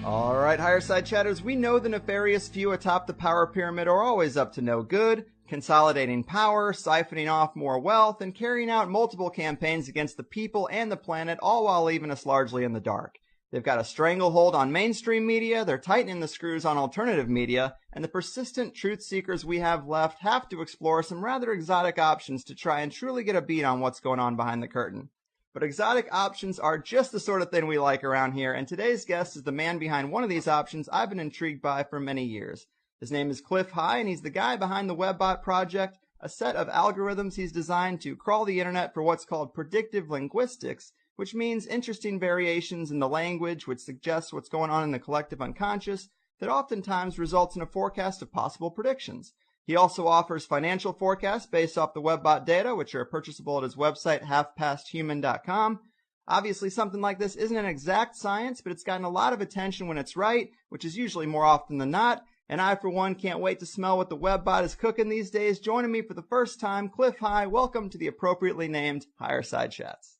All right, higher side chatters, we know the nefarious few atop the power pyramid are always up to no good, consolidating power, siphoning off more wealth, and carrying out multiple campaigns against the people and the planet, all while leaving us largely in the dark. They've got a stranglehold on mainstream media, they're tightening the screws on alternative media, and the persistent truth seekers we have left have to explore some rather exotic options to try and truly get a beat on what's going on behind the curtain. But exotic options are just the sort of thing we like around here, and today's guest is the man behind one of these options I've been intrigued by for many years. His name is Clif, and he's the guy behind the WebBot project, a set of algorithms he's designed to crawl the internet for what's called predictive linguistics, which means interesting variations in the language which suggests what's going on in the collective unconscious that oftentimes results in a forecast of possible predictions. He also offers financial forecasts based off the WebBot data, which are purchasable at his website, halfpasthuman.com. Obviously, something like this isn't an exact science, but it's gotten a lot of attention when it's right, which is usually more often than not. And I, for one, can't wait to smell what the WebBot is cooking these days. Joining me for the first time, Clif, hi. Welcome to the appropriately named Higher Side Chats.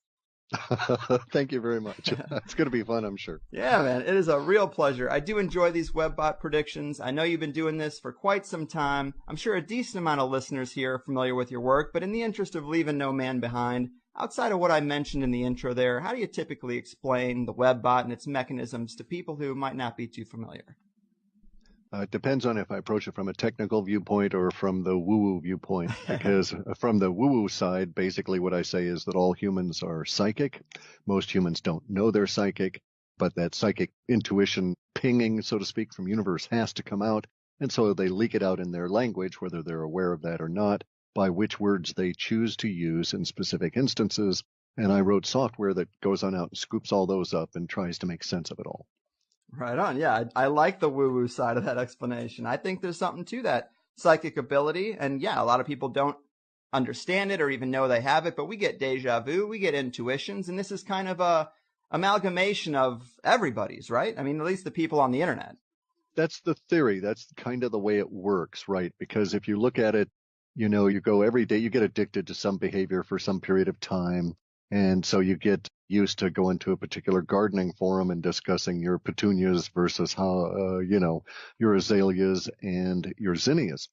Thank you very much. It's going to be fun, I'm sure. Yeah, man, it is a real pleasure. I do enjoy these WebBot predictions. I know you've been doing this for quite some time. I'm sure a decent amount of listeners here are familiar with your work, but in the interest of leaving no man behind, outside of what I mentioned in the intro there, how do you typically explain the WebBot and its mechanisms to people who might not be too familiar? It depends on if I approach it from a technical viewpoint or from the woo-woo viewpoint, because from the woo-woo side, basically what I say is that all humans are psychic. Most humans don't know they're psychic, but that psychic intuition pinging, so to speak, from universe has to come out, and so they leak it out in their language, whether they're aware of that or not, by which words they choose to use in specific instances, and I wrote software that goes on out and scoops all those up and tries to make sense of it all. Right on. Yeah, I like the woo-woo side of that explanation. I think there's something to that psychic ability. And yeah, a lot of people don't understand it or even know they have it, but we get deja vu, we get intuitions, and this is kind of a amalgamation of everybody's, right? I mean, at least the people on the internet. That's the theory. That's kind of the way it works, right? Because if you look at it, you go every day, you get addicted to some behavior for some period of time. And so you get used to going to a particular gardening forum and discussing your petunias versus how, your azaleas and your zinnias.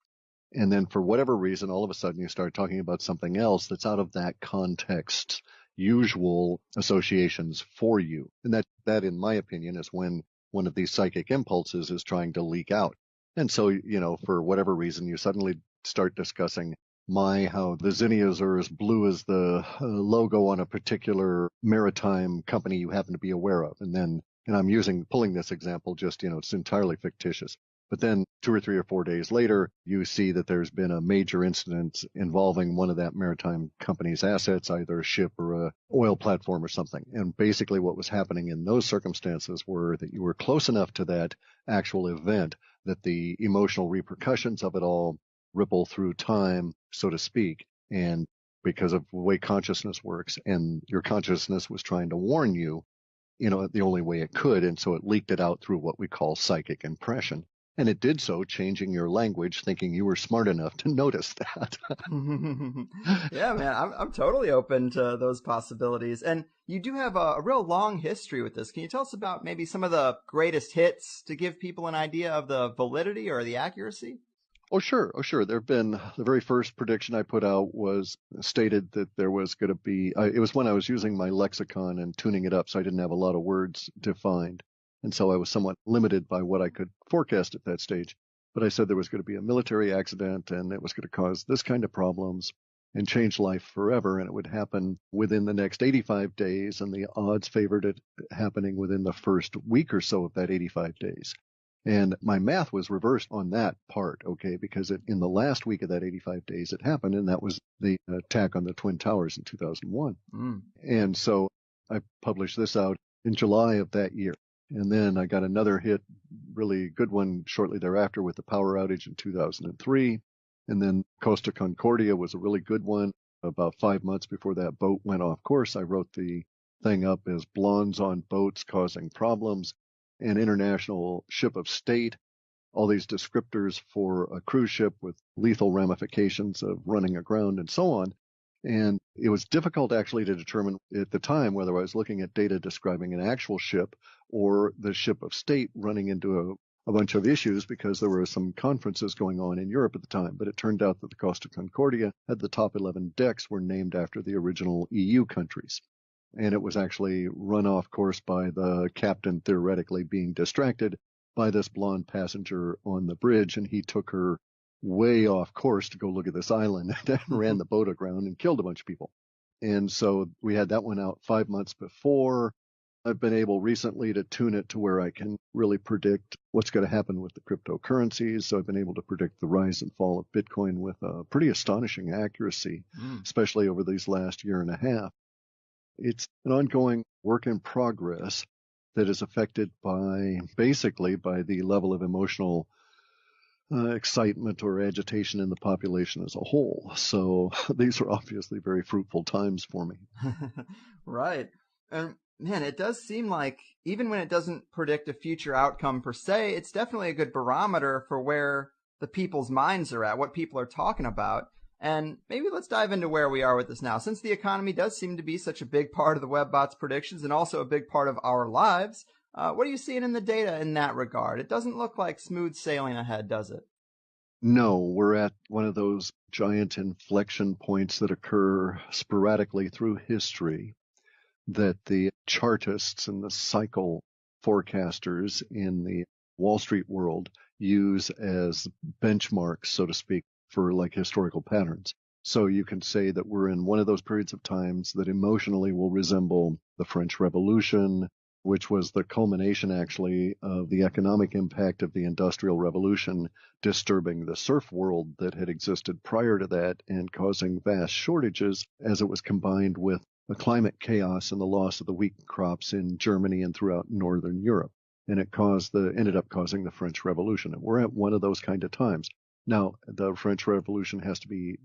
And then for whatever reason, all of a sudden you start talking about something else that's out of that context's usual associations for you. And that, in my opinion, is when one of these psychic impulses is trying to leak out. And so, for whatever reason, you suddenly start discussing how the zinnias are as blue as the logo on a particular maritime company you happen to be aware of. And I'm pulling this example just, it's entirely fictitious. But then 2 or 3 or 4 days later, you see that there's been a major incident involving one of that maritime company's assets, either a ship or a oil platform or something. And basically what was happening in those circumstances were that you were close enough to that actual event that the emotional repercussions of it all ripple through time, so to speak, and because of the way consciousness works, and your consciousness was trying to warn you, the only way it could, and so it leaked it out through what we call psychic impression. And it did so, changing your language, thinking you were smart enough to notice that. Yeah, man, I'm totally open to those possibilities. And you do have a real long history with this. Can you tell us about maybe some of the greatest hits to give people an idea of the validity or the accuracy? Oh, sure. There have been, the very first prediction I put out was stated that there was going to be, it was when I was using my lexicon and tuning it up, so I didn't have a lot of words defined. And so I was somewhat limited by what I could forecast at that stage. But I said there was going to be a military accident and it was going to cause this kind of problems and change life forever. And it would happen within the next 85 days. And the odds favored it happening within the first week or so of that 85 days. And my math was reversed on that part, okay, because in the last week of that 85 days it happened, and that was the attack on the Twin Towers in 2001. And so I published this out in July of that year. And then I got another hit, really good one shortly thereafter with the power outage in 2003. And then Costa Concordia was a really good one. About 5 months before that boat went off course, I wrote the thing up as Blondes on Boats Causing Problems, an international ship of state, all these descriptors for a cruise ship with lethal ramifications of running aground and so on. And it was difficult actually to determine at the time whether I was looking at data describing an actual ship or the ship of state running into a bunch of issues because there were some conferences going on in Europe at the time. But it turned out that the Costa Concordia had the top 11 decks were named after the original EU countries. And it was actually run off course by the captain theoretically being distracted by this blonde passenger on the bridge, and he took her way off course to go look at this island and ran the boat aground and killed a bunch of people. And so we had that one out 5 months before. I've been able recently to tune it to where I can really predict what's going to happen with the cryptocurrencies. So I've been able to predict the rise and fall of Bitcoin with a pretty astonishing accuracy, especially over these last year and a half. It's an ongoing work in progress that is affected basically by the level of emotional excitement or agitation in the population as a whole. So these are obviously very fruitful times for me. Right. And man, it does seem like even when it doesn't predict a future outcome per se, it's definitely a good barometer for where the people's minds are at, what people are talking about. And maybe let's dive into where we are with this now. Since the economy does seem to be such a big part of the WebBot's predictions and also a big part of our lives, what are you seeing in the data in that regard? It doesn't look like smooth sailing ahead, does it? No, we're at one of those giant inflection points that occur sporadically through history that the chartists and the cycle forecasters in the Wall Street world use as benchmarks, so to speak, for like historical patterns. So you can say that we're in one of those periods of times that emotionally will resemble the French Revolution, which was the culmination actually of the economic impact of the Industrial Revolution disturbing the surf world that had existed prior to that and causing vast shortages as it was combined with the climate chaos and the loss of the wheat crops in Germany and throughout Northern Europe. And it ended up causing the French Revolution. And we're at one of those kind of times. Now, the French Revolution has to be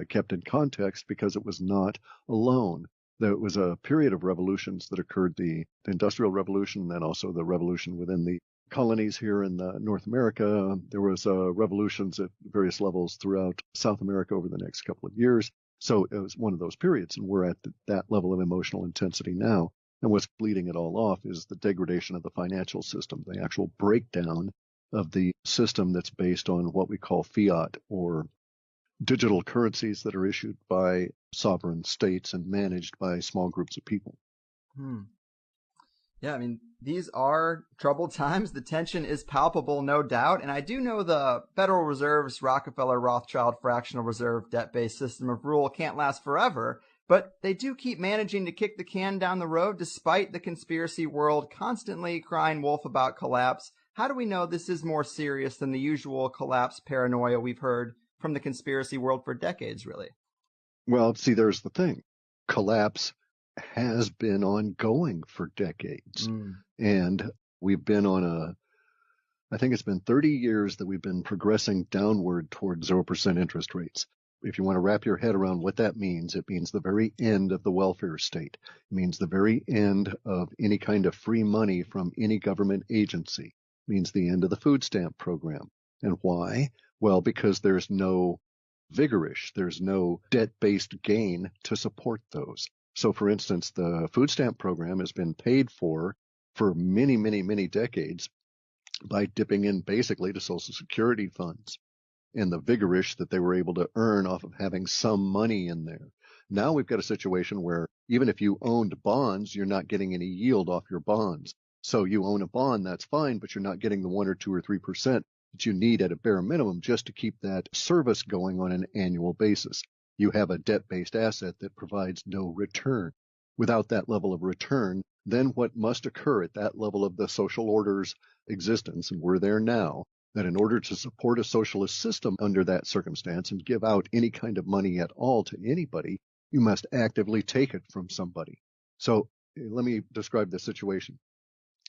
kept in context because it was not alone. There was a period of revolutions that occurred, the Industrial Revolution, and also the revolution within the colonies here in North America. There was revolutions at various levels throughout South America over the next couple of years. So it was one of those periods, and we're at that level of emotional intensity now. And what's leading it all off is the degradation of the financial system, the actual breakdown of the system that's based on what we call fiat or digital currencies that are issued by sovereign states and managed by small groups of people. Yeah, I mean, these are troubled times. The tension is palpable, no doubt. And I do know the Federal Reserve's Rockefeller Rothschild fractional reserve debt-based system of rule can't last forever, but they do keep managing to kick the can down the road despite the conspiracy world constantly crying wolf about collapse. How do we know this is more serious than the usual collapse paranoia we've heard from the conspiracy world for decades, really? Well, see, there's the thing. Collapse has been ongoing for decades. And we've been I think it's been 30 years that we've been progressing downward toward 0% interest rates. If you want to wrap your head around what that means, it means the very end of the welfare state. It means the very end of any kind of free money from any government agency. It means the end of the food stamp program. And why? Well, because there's no vigorish, there's no debt-based gain to support those. So, for instance, the food stamp program has been paid for many, many, many decades by dipping in basically to Social Security funds and the vigorish that they were able to earn off of having some money in there. Now we've got a situation where even if you owned bonds, you're not getting any yield off your bonds. So you own a bond, that's fine, but you're not getting the 1 or 2 or 3% that you need at a bare minimum just to keep that service going on an annual basis. You have a debt-based asset that provides no return. Without that level of return, then what must occur at that level of the social order's existence, and we're there now, that in order to support a socialist system under that circumstance and give out any kind of money at all to anybody, you must actively take it from somebody. So let me describe the situation.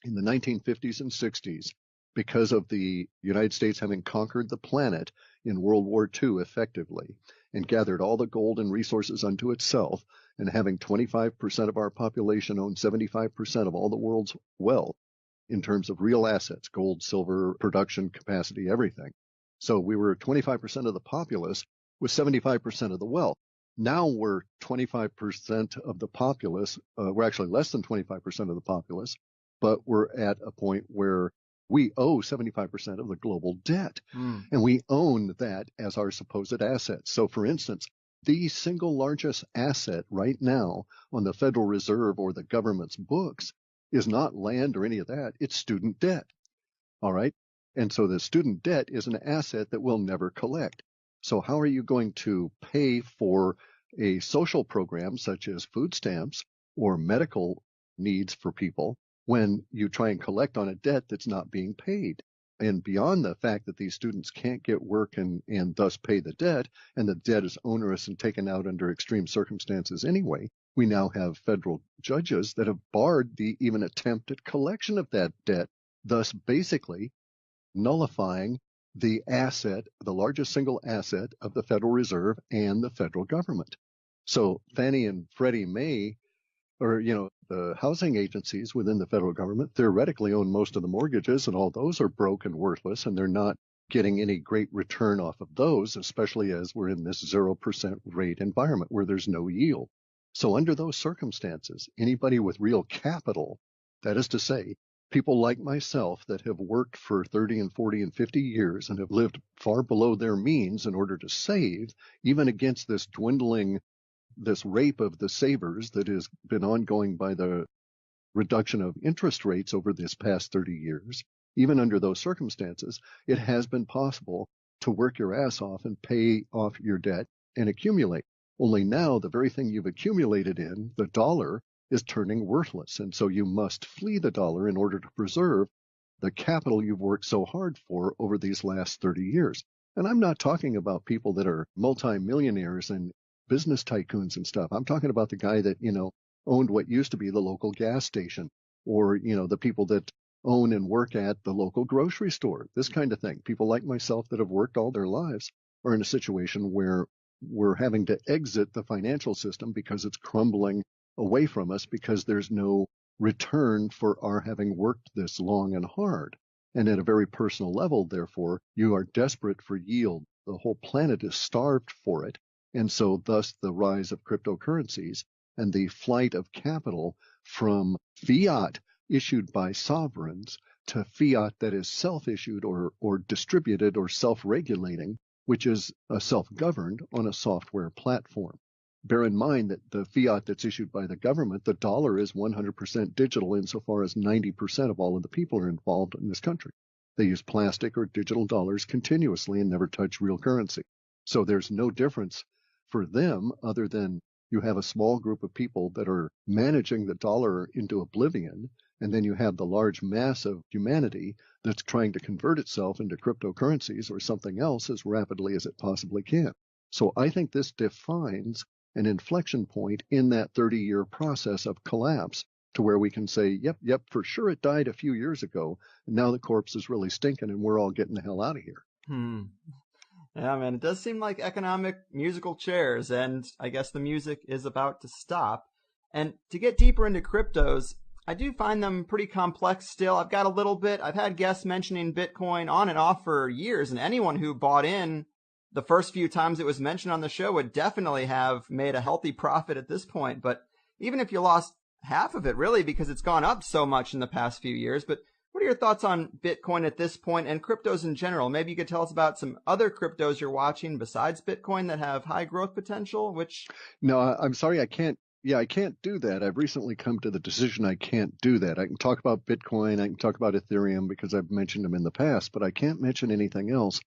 In the 1950s and 60s, because of the United States having conquered the planet in World War II effectively and gathered all the gold and resources unto itself, and having 25% of our population own 75% of all the world's wealth in terms of real assets, gold, silver, production capacity, everything. So we were 25% of the populace with 75% of the wealth. Now we're 25% of the populace. We're actually less than 25% of the populace but we're at a point where we owe 75% of the global debt, Mm. and we own that as our supposed assets. So, for instance, the single largest asset right now on the Federal Reserve or the government's books is not land or any of that, it's student debt. All right. And so the student debt is an asset that we'll never collect. So how are you going to pay for a social program such as food stamps or medical needs for people when you try and collect on a debt that's not being paid? And beyond the fact that these students can't get work and thus pay the debt, and the debt is onerous and taken out under extreme circumstances anyway, we now have federal judges that have barred the even attempted collection of that debt, thus basically nullifying the asset, the largest single asset of the Federal Reserve and the federal government. So Fannie and Freddie Mae, or, the housing agencies within the federal government theoretically own most of the mortgages, and all those are broke and worthless, and they're not getting any great return off of those, especially as we're in this 0% rate environment where there's no yield. So under those circumstances, anybody with real capital, that is to say, people like myself that have worked for 30 and 40 and 50 years and have lived far below their means in order to save, even against this rape of the savers that has been ongoing by the reduction of interest rates over this past 30 years, even under those circumstances, it has been possible to work your ass off and pay off your debt and accumulate. Only now, the very thing you've accumulated in, the dollar, is turning worthless. And so you must flee the dollar in order to preserve the capital you've worked so hard for over these last 30 years. And I'm not talking about people that are multimillionaires and business tycoons and stuff. I'm talking about the guy that, owned what used to be the local gas station, or, the people that own and work at the local grocery store, this kind of thing. People like myself that have worked all their lives are in a situation where we're having to exit the financial system because it's crumbling away from us because there's no return for our having worked this long and hard. And at a very personal level, therefore, you are desperate for yield. The whole planet is starved for it. And so thus the rise of cryptocurrencies and the flight of capital from fiat issued by sovereigns to fiat that is self-issued or distributed or self-regulating, which is self-governed on a software platform. Bear in mind that the fiat that's issued by the government, the dollar, is 100% digital insofar as 90% of all of the people are involved in this country. They use plastic or digital dollars continuously and never touch real currency. So there's no difference for them other than you have a small group of people that are managing the dollar into oblivion, and then you have the large mass of humanity that's trying to convert itself into cryptocurrencies or something else as rapidly as it possibly can. So I think this defines an inflection point in that 30-year process of collapse to where we can say, yep, for sure it died a few years ago, and now the corpse is really stinking and we're all getting the hell out of here. Yeah, man, it does seem like economic musical chairs, and I guess the music is about to stop. And to get deeper into cryptos, I do find them pretty complex still. I've got a little bit. I've had guests mentioning Bitcoin on and off for years, and anyone who bought in the first few times it was mentioned on the show would definitely have made a healthy profit at this point. But even if you lost half of it, really, because it's gone up so much in the past few years. But what are your thoughts on Bitcoin at this point and cryptos in general? Maybe you could tell us about some other cryptos you're watching besides Bitcoin that have high growth potential, which... No, I'm sorry, I can't. Yeah, I can't do that. I've recently come to the decision I can't do that. I can talk about Bitcoin, I can talk about Ethereum because I've mentioned them in the past, but I can't mention anything else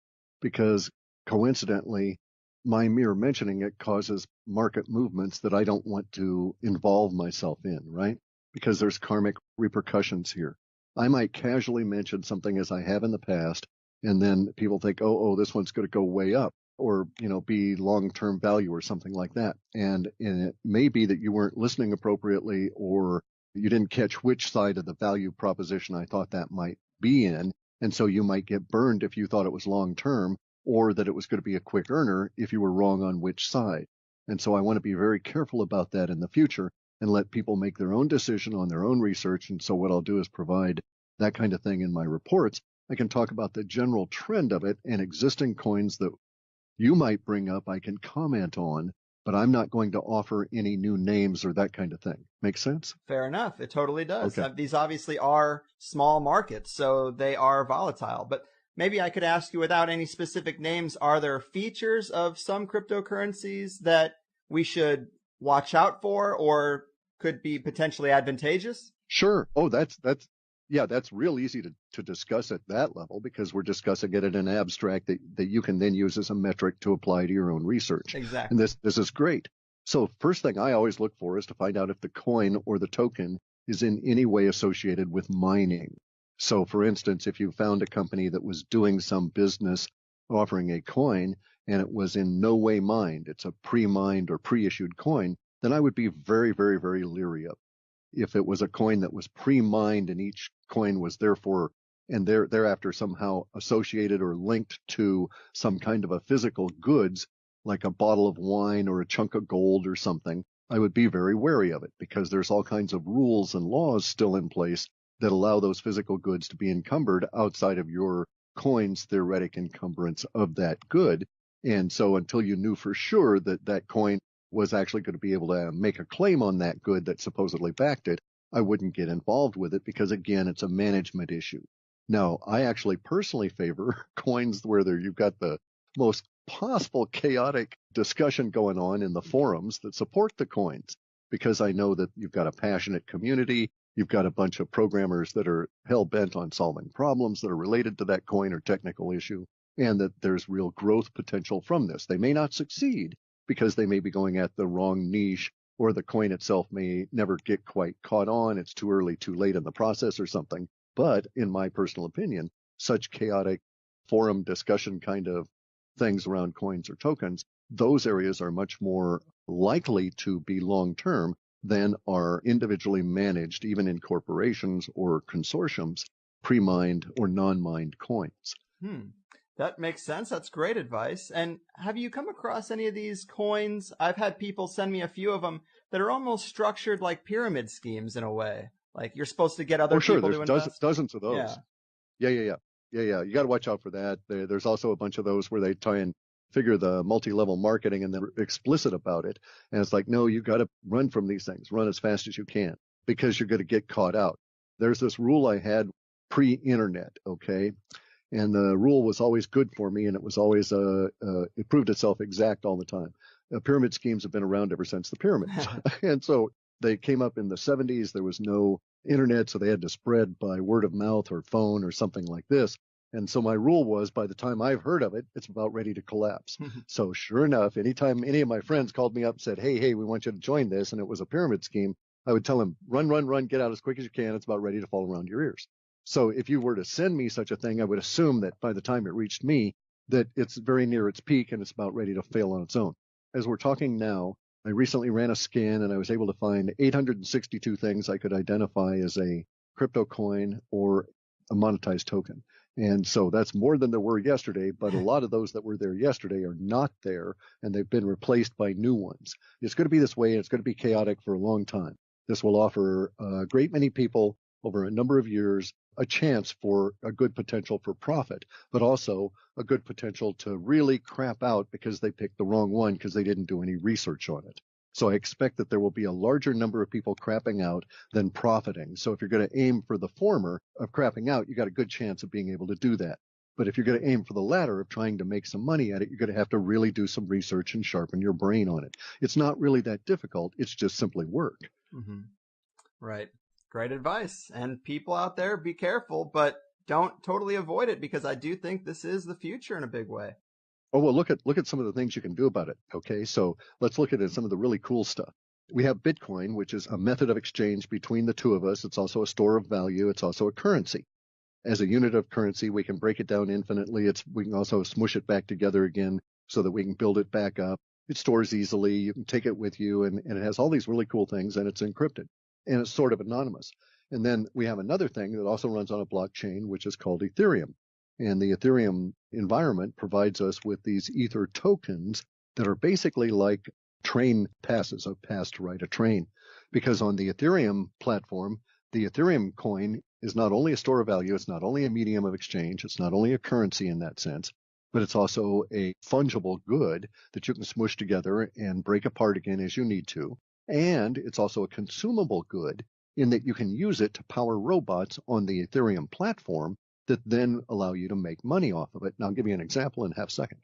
because coincidentally, my mere mentioning it causes market movements that I don't want to involve myself in, right? Because there's karmic repercussions here. I might casually mention something as I have in the past, and then people think, oh, this one's going to go way up, or, be long-term value or something like that. And it may be that you weren't listening appropriately, or you didn't catch which side of the value proposition I thought that might be in. And so you might get burned if you thought it was long-term, or that it was going to be a quick earner if you were wrong on which side. And so I want to be very careful about that in the future and let people make their own decision on their own research. And so what I'll do is provide that kind of thing in my reports. I can talk about the general trend of it, and existing coins that you might bring up I can comment on, but I'm not going to offer any new names or that kind of thing. Make sense? Fair enough. It totally does. Okay. These obviously are small markets, so they are volatile. But maybe I could ask you without any specific names, are there features of some cryptocurrencies that we should watch out for or could be potentially advantageous? Sure. Oh, that's real easy to discuss at that level because we're discussing it in an abstract that you can then use as a metric to apply to your own research. Exactly. And this is great. So first thing I always look for is to find out if the coin or the token is in any way associated with mining. So for instance, if you found a company that was doing some business offering a coin and it was in no way mined, it's a pre-mined or pre-issued coin, then I would be very, very, very leery of it. If it was a coin that was pre-mined and each coin was therefore and thereafter somehow associated or linked to some kind of a physical goods, like a bottle of wine or a chunk of gold or something, I would be very wary of it because there's all kinds of rules and laws still in place that allow those physical goods to be encumbered outside of your coin's theoretic encumbrance of that good. And so until you knew for sure that that coin was actually going to be able to make a claim on that good that supposedly backed it, I wouldn't get involved with it because, again, it's a management issue. Now, I actually personally favor coins where you've got the most possible chaotic discussion going on in the forums that support the coins because I know that you've got a passionate community, you've got a bunch of programmers that are hell-bent on solving problems that are related to that coin or technical issue, and that there's real growth potential from this. They may not succeed, because they may be going at the wrong niche or the coin itself may never get quite caught on. It's too early, too late in the process or something. But in my personal opinion, such chaotic forum discussion kind of things around coins or tokens, those areas are much more likely to be long-term than are individually managed, even in corporations or consortiums, pre-mined or non-mined coins. That makes sense. That's great advice. And have you come across any of these coins? I've had people send me a few of them that are almost structured like pyramid schemes in a way. Like you're supposed to get other people to invest. There's dozens of those. Yeah. You got to watch out for that. There's also a bunch of those where they try and figure the multi-level marketing and they're explicit about it. And it's like, no, you got to run from these things. Run as fast as you can because you're going to get caught out. There's this rule I had pre-internet, okay? And the rule was always good for me, and it was always it proved itself exact all the time. Pyramid schemes have been around ever since the pyramids, and so they came up in the 70s. There was no internet, so they had to spread by word of mouth or phone or something like this. And so my rule was, by the time I've heard of it, it's about ready to collapse. So sure enough, anytime any of my friends called me up and said, hey, we want you to join this, and it was a pyramid scheme, I would tell them, run, get out as quick as you can. It's about ready to fall around your ears. So if you were to send me such a thing, I would assume that by the time it reached me, that it's very near its peak and it's about ready to fail on its own. As we're talking now, I recently ran a scan and I was able to find 862 things I could identify as a crypto coin or a monetized token. And so that's more than there were yesterday, but a lot of those that were there yesterday are not there, and they've been replaced by new ones. It's going to be this way, and it's going to be chaotic for a long time. This will offer a great many people over a number of years a chance for a good potential for profit, but also a good potential to really crap out because they picked the wrong one because they didn't do any research on it. So I expect that there will be a larger number of people crapping out than profiting. So if you're going to aim for the former of crapping out, you got a good chance of being able to do that. But if you're going to aim for the latter of trying to make some money at it, you're going to have to really do some research and sharpen your brain on it. It's not really that difficult. It's just simply work. Mm-hmm. Right. Great advice. And people out there, be careful, but don't totally avoid it because I do think this is the future in a big way. Oh, well, look at some of the things you can do about it. Okay, so let's look at some of the really cool stuff. We have Bitcoin, which is a method of exchange between the two of us. It's also a store of value. It's also a currency. As a unit of currency, we can break it down infinitely. We can also smush it back together again so that we can build it back up. It stores easily. You can take it with you, and it has all these really cool things, and it's encrypted. And it's sort of anonymous. And then we have another thing that also runs on a blockchain, which is called Ethereum. And the Ethereum environment provides us with these Ether tokens that are basically like train passes, a pass to ride a train. Because on the Ethereum platform, the Ethereum coin is not only a store of value, it's not only a medium of exchange, it's not only a currency in that sense, but it's also a fungible good that you can smush together and break apart again as you need to. And it's also a consumable good in that you can use it to power robots on the Ethereum platform that then allow you to make money off of it. Now, I'll give you an example in half a second.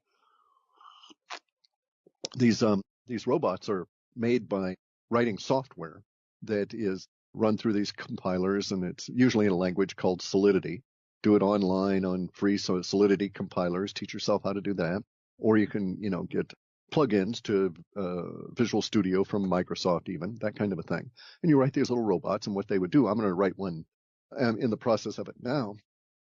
These robots are made by writing software that is run through these compilers, and it's usually in a language called Solidity. Do it online on free Solidity compilers. Teach yourself how to do that. Or you can, get plugins to Visual Studio from Microsoft even, that kind of a thing. And you write these little robots, and what they would do, I'm going to write one in the process of it now.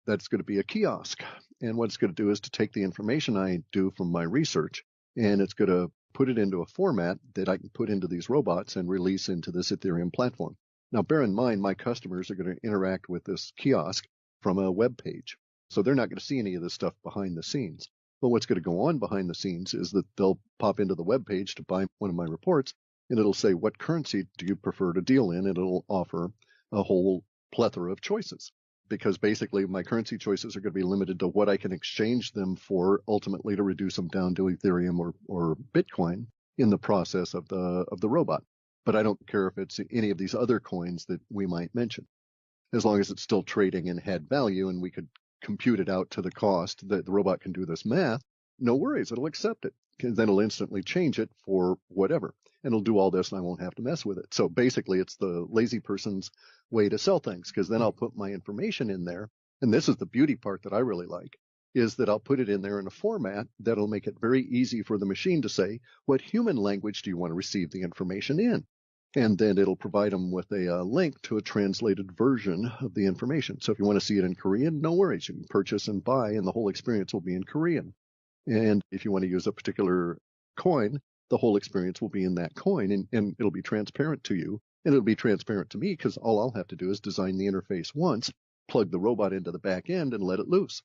That's going to be a kiosk. And what it's going to do is to take the information I do from my research, and it's going to put it into a format that I can put into these robots and release into this Ethereum platform. Now, bear in mind, my customers are going to interact with this kiosk from a web page. So they're not going to see any of this stuff behind the scenes. But what's going to go on behind the scenes is that they'll pop into the web page to buy one of my reports, and it'll say, what currency do you prefer to deal in? And it'll offer a whole plethora of choices, because basically my currency choices are going to be limited to what I can exchange them for, ultimately to reduce them down to Ethereum or Bitcoin in the process of the robot. But I don't care if it's any of these other coins that we might mention, as long as it's still trading and had value and we could compute it out to the cost that the robot can do this math. No worries, it'll accept it. Then it'll instantly change it for whatever. And it'll do all this and I won't have to mess with it. So basically it's the lazy person's way to sell things, because then I'll put my information in there. And this is the beauty part that I really like, is that I'll put it in there in a format that'll make it very easy for the machine to say, what human language do you want to receive the information in? And then it'll provide them with a link to a translated version of the information. So if you want to see it in Korean, no worries. You can purchase and buy, and the whole experience will be in Korean. And if you want to use a particular coin, the whole experience will be in that coin, and it'll be transparent to you. And it'll be transparent to me, because all I'll have to do is design the interface once, plug the robot into the back end, and let it loose.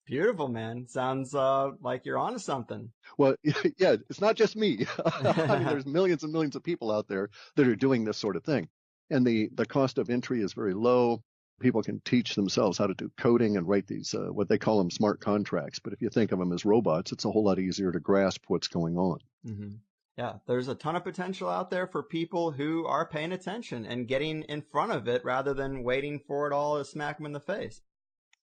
Beautiful, man. Sounds like you're onto something. Well, yeah, it's not just me. I mean, there's millions and millions of people out there that are doing this sort of thing. And the cost of entry is very low. People can teach themselves how to do coding and write these, what they call them, smart contracts. But if you think of them as robots, it's a whole lot easier to grasp what's going on. Mm-hmm. Yeah, there's a ton of potential out there for people who are paying attention and getting in front of it rather than waiting for it all to smack them in the face.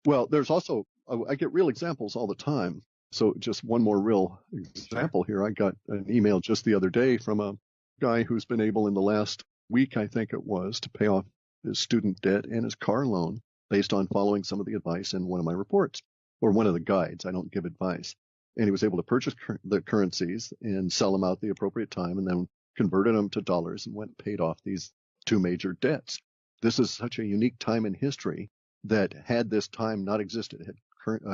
Well, there's also, I get real examples all the time. So just one more real example here. I got an email just the other day from a guy who's been able in the last week, I think it was, to pay off his student debt and his car loan based on following some of the advice in one of my reports, or one of the guides. I don't give advice. And he was able to purchase the currencies and sell them out the appropriate time, and then converted them to dollars and went and paid off these two major debts. This is such a unique time in history that, had this time not existed, had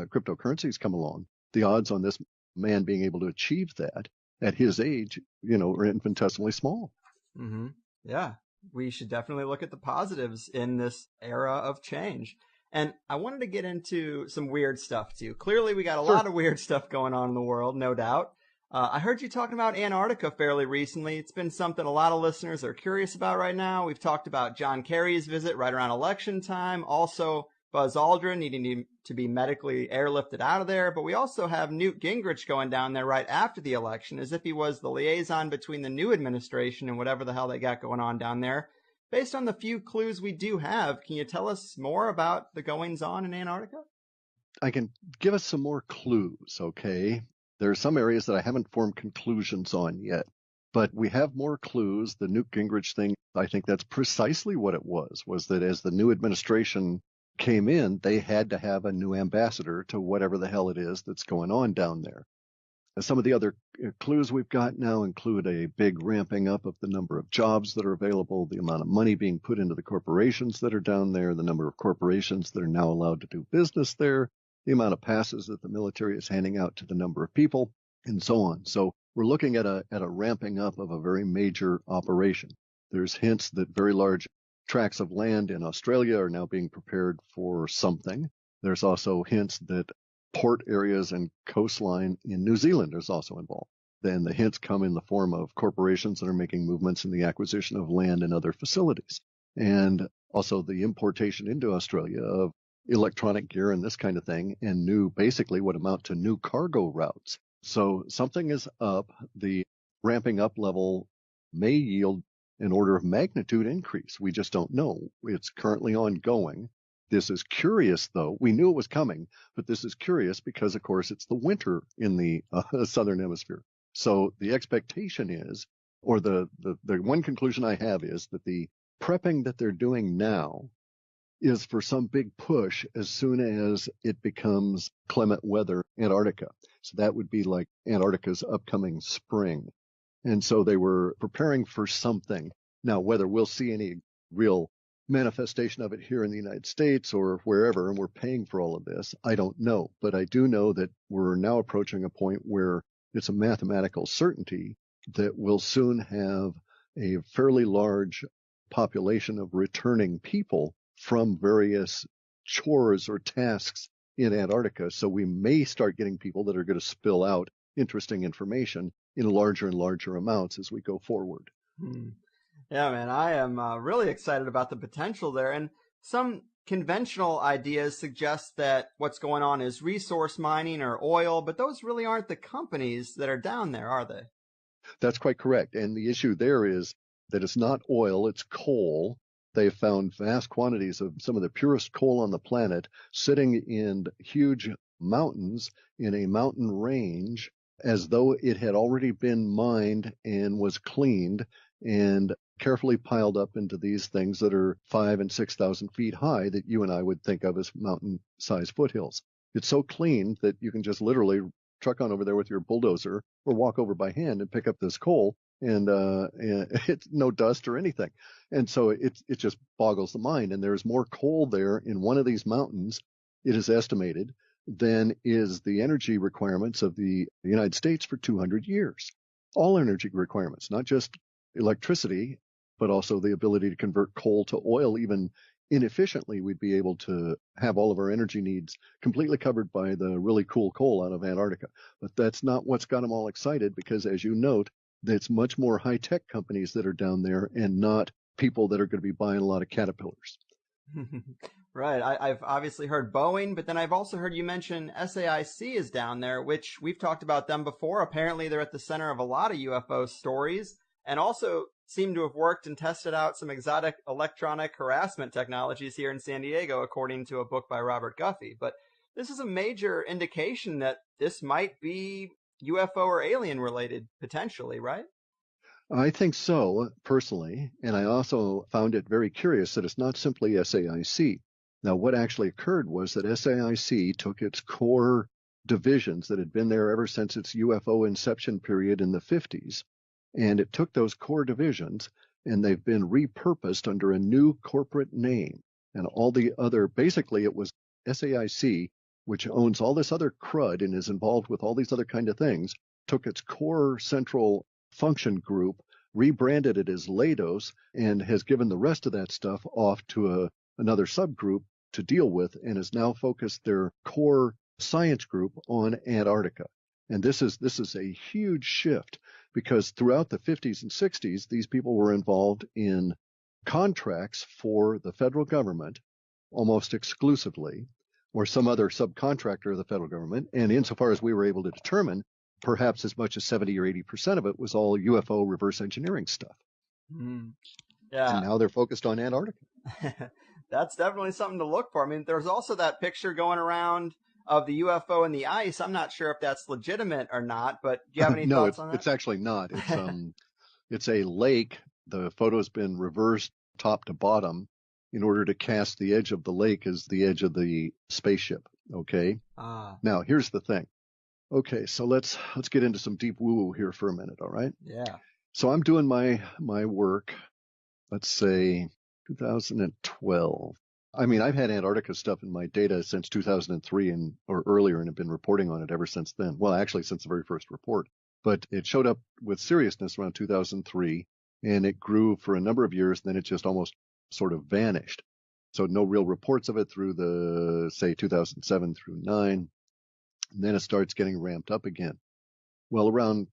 cryptocurrencies come along, the odds on this man being able to achieve that at his age, are infinitesimally small. Mm-hmm. Yeah, we should definitely look at the positives in this era of change. And I wanted to get into some weird stuff too. Clearly, we got a lot of weird stuff going on in the world, no doubt. I heard you talking about Antarctica fairly recently. It's been something a lot of listeners are curious about right now. We've talked about John Kerry's visit right around election time. Also, Buzz Aldrin needing to be medically airlifted out of there. But we also have Newt Gingrich going down there right after the election, as if he was the liaison between the new administration and whatever the hell they got going on down there. Based on the few clues we do have, can you tell us more about the goings-on in Antarctica? I can give us some more clues, okay? There are some areas that I haven't formed conclusions on yet, but we have more clues. The Newt Gingrich thing, I think that's precisely what it was that as the new administration came in, they had to have a new ambassador to whatever the hell it is that's going on down there. And some of the other clues we've got now include a big ramping up of the number of jobs that are available, the amount of money being put into the corporations that are down there, the number of corporations that are now allowed to do business there, the amount of passes that the military is handing out to the number of people, and so on. So we're looking at a ramping up of a very major operation. There's hints that very large tracts of land in Australia are now being prepared for something. There's also hints that port areas and coastline in New Zealand is also involved. Then the hints come in the form of corporations that are making movements in the acquisition of land and other facilities. And also the importation into Australia of electronic gear and this kind of thing, and basically what amount to new cargo routes. So something is up. The ramping up level may yield an order of magnitude increase. We just don't know. It's currently ongoing. This is curious, though. We knew it was coming, but this is curious because, of course, it's the winter in the southern hemisphere. So the expectation is, or the one conclusion I have is that the prepping that they're doing now is for some big push as soon as it becomes clement weather Antarctica. So that would be like Antarctica's upcoming spring. And so they were preparing for something. Now, whether we'll see any real manifestation of it here in the United States or wherever, and we're paying for all of this, I don't know. But I do know that we're now approaching a point where it's a mathematical certainty that we'll soon have a fairly large population of returning people from various chores or tasks in Antarctica. So we may start getting people that are going to spill out interesting information in larger and larger amounts as we go forward. Yeah, man, I am really excited about the potential there. And some conventional ideas suggest that what's going on is resource mining or oil, but those really aren't the companies that are down there, are they? That's quite correct. And the issue there is that it's not oil, it's coal. They found vast quantities of some of the purest coal on the planet sitting in huge mountains in a mountain range as though it had already been mined and was cleaned and carefully piled up into these things that are 5,000 and 6,000 feet high that you and I would think of as mountain-sized foothills. It's so clean that you can just literally truck on over there with your bulldozer or walk over by hand and pick up this coal, and it's no dust or anything. And so it just boggles the mind. And there's more coal there in one of these mountains, it is estimated, than is the energy requirements of the United States for 200 years. All energy requirements, not just electricity, but also the ability to convert coal to oil. Even inefficiently, we'd be able to have all of our energy needs completely covered by the really cool coal out of Antarctica. But that's not what's got them all excited, because as you note, it's much more high-tech companies that are down there and not people that are going to be buying a lot of Caterpillars. Right. I've obviously heard Boeing, but then I've also heard you mention SAIC is down there, which we've talked about them before. Apparently, they're at the center of a lot of UFO stories, and also seem to have worked and tested out some exotic electronic harassment technologies here in San Diego, according to a book by Robert Guffey. But this is a major indication that this might be UFO or alien related, potentially, right? I think so, personally, and I also found it very curious that it's not simply SAIC. Now, what actually occurred was that SAIC took its core divisions that had been there ever since its UFO inception period in the 50s, and it took those core divisions, and they've been repurposed under a new corporate name. And all the other, basically, it was SAIC, which owns all this other crud and is involved with all these other kind of things, took its core central function group, rebranded it as Leidos, and has given the rest of that stuff off to another subgroup to deal with, and has now focused their core science group on Antarctica. And this is a huge shift, because throughout the 50s and 60s, these people were involved in contracts for the federal government almost exclusively, or some other subcontractor of the federal government. And insofar as we were able to determine, perhaps as much as 70 or 80% of it was all UFO reverse engineering stuff. Yeah. And now they're focused on Antarctica. That's definitely something to look for. I mean, there's also that picture going around of the UFO in the ice. I'm not sure if that's legitimate or not, but do you have any thoughts on that? No, it's actually not. It's a lake. The photo's been reversed top to bottom in order to cast the edge of the lake as the edge of the spaceship. Okay. Now here's the thing. Okay, so let's get into some deep woo-woo here for a minute, all right? Yeah. So I'm doing my work, let's say 2012. I mean, I've had Antarctica stuff in my data since 2003 or earlier, and have been reporting on it ever since then. Well, actually, since the very first report. But it showed up with seriousness around 2003, and it grew for a number of years, and then it just almost sort of vanished. So no real reports of it through the, say, 2007 through 9. And then it starts getting ramped up again. Well, around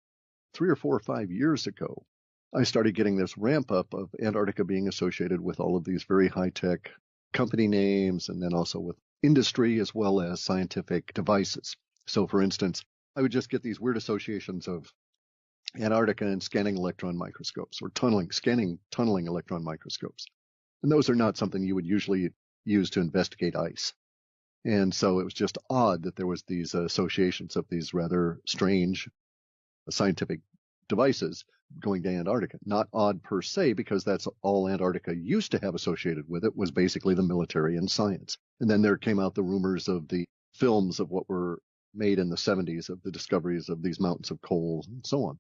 3 or 4 or 5 years ago, I started getting this ramp up of Antarctica being associated with all of these very high-tech company names, and then also with industry as well as scientific devices. So, for instance, I would just get these weird associations of Antarctica and scanning electron microscopes, or scanning tunneling electron microscopes. And those are not something you would usually use to investigate ice. And so it was just odd that there was these associations of these rather strange scientific devices going to Antarctica. Not odd per se, because that's all Antarctica used to have associated with it, was basically the military and science. And then there came out the rumors of the films of what were made in the 70s of the discoveries of these mountains of coal and so on.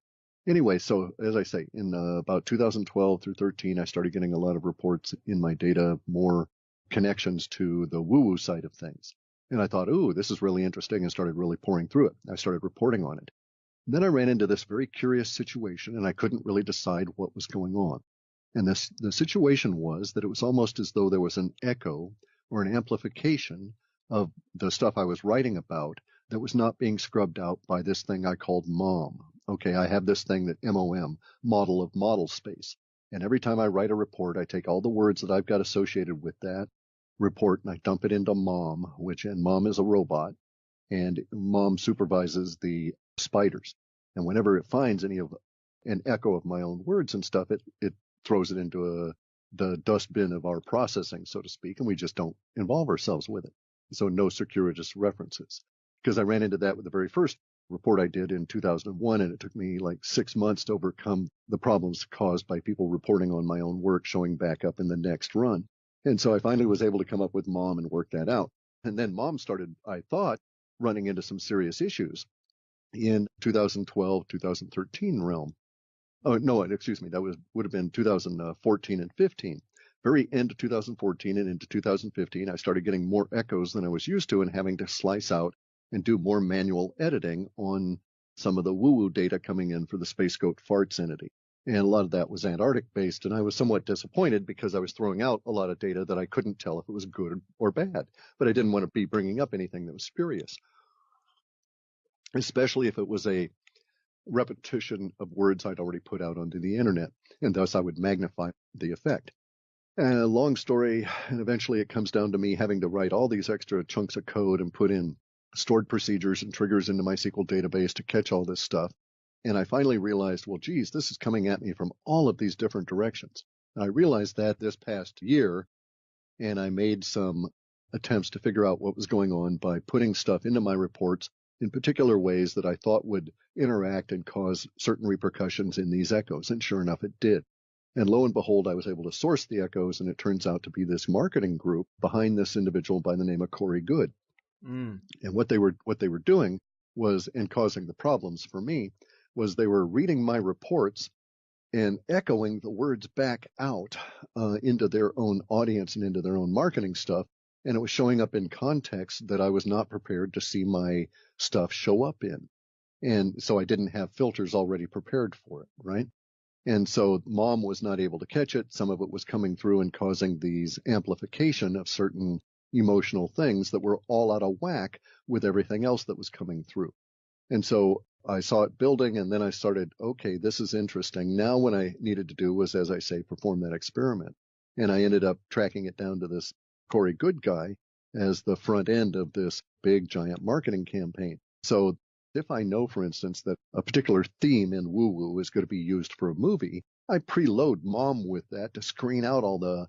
Anyway, so as I say, in about 2012 through 13, I started getting a lot of reports in my data, more connections to the woo-woo side of things. And I thought, ooh, this is really interesting, and started really pouring through it. I started reporting on it. And then I ran into this very curious situation, and I couldn't really decide what was going on. And the situation was that it was almost as though there was an echo or an amplification of the stuff I was writing about that was not being scrubbed out by this thing I called MOM. Okay, I have this thing that MOM, model of model space. And every time I write a report, I take all the words that I've got associated with that report and I dump it into MOM, and MOM is a robot, and MOM supervises the spiders. And whenever it finds an echo of my own words and stuff, it throws it into the dustbin of our processing, so to speak, and we just don't involve ourselves with it. So no circuitous references. Because I ran into that with the very first report I did in 2001, and it took me like 6 months to overcome the problems caused by people reporting on my own work showing back up in the next run. And so I finally was able to come up with MOM and work that out. And then MOM started, I thought, running into some serious issues in 2012, 2013 realm. Oh, no, excuse me, that would have been 2014 and 15. Very end of 2014 and into 2015, I started getting more echoes than I was used to and having to slice out and do more manual editing on some of the woo-woo data coming in for the Space Goat Farts entity. And a lot of that was Antarctic based, and I was somewhat disappointed because I was throwing out a lot of data that I couldn't tell if it was good or bad, but I didn't want to be bringing up anything that was spurious, especially if it was a repetition of words I'd already put out onto the internet, and thus I would magnify the effect. And long story, and eventually it comes down to me having to write all these extra chunks of code and put in stored procedures and triggers into my SQL database to catch all this stuff. And I finally realized, well, geez, this is coming at me from all of these different directions. And I realized that this past year, and I made some attempts to figure out what was going on by putting stuff into my reports in particular ways that I thought would interact and cause certain repercussions in these echoes. And sure enough, it did. And lo and behold, I was able to source the echoes, and it turns out to be this marketing group behind this individual by the name of Corey Good. And what they were doing was, and causing the problems for me, was they were reading my reports and echoing the words back out into their own audience and into their own marketing stuff. And it was showing up in context that I was not prepared to see my stuff show up in. And so I didn't have filters already prepared for it, right? And so MOM was not able to catch it. Some of it was coming through and causing these amplification of certain emotional things that were all out of whack with everything else that was coming through. And so I saw it building, and then I started, okay, this is interesting. Now what I needed to do was, as I say, perform that experiment. And I ended up tracking it down to this Corey Good guy as the front end of this big giant marketing campaign. So if I know, for instance, that a particular theme in woo-woo is going to be used for a movie, I preload MOM with that to screen out all the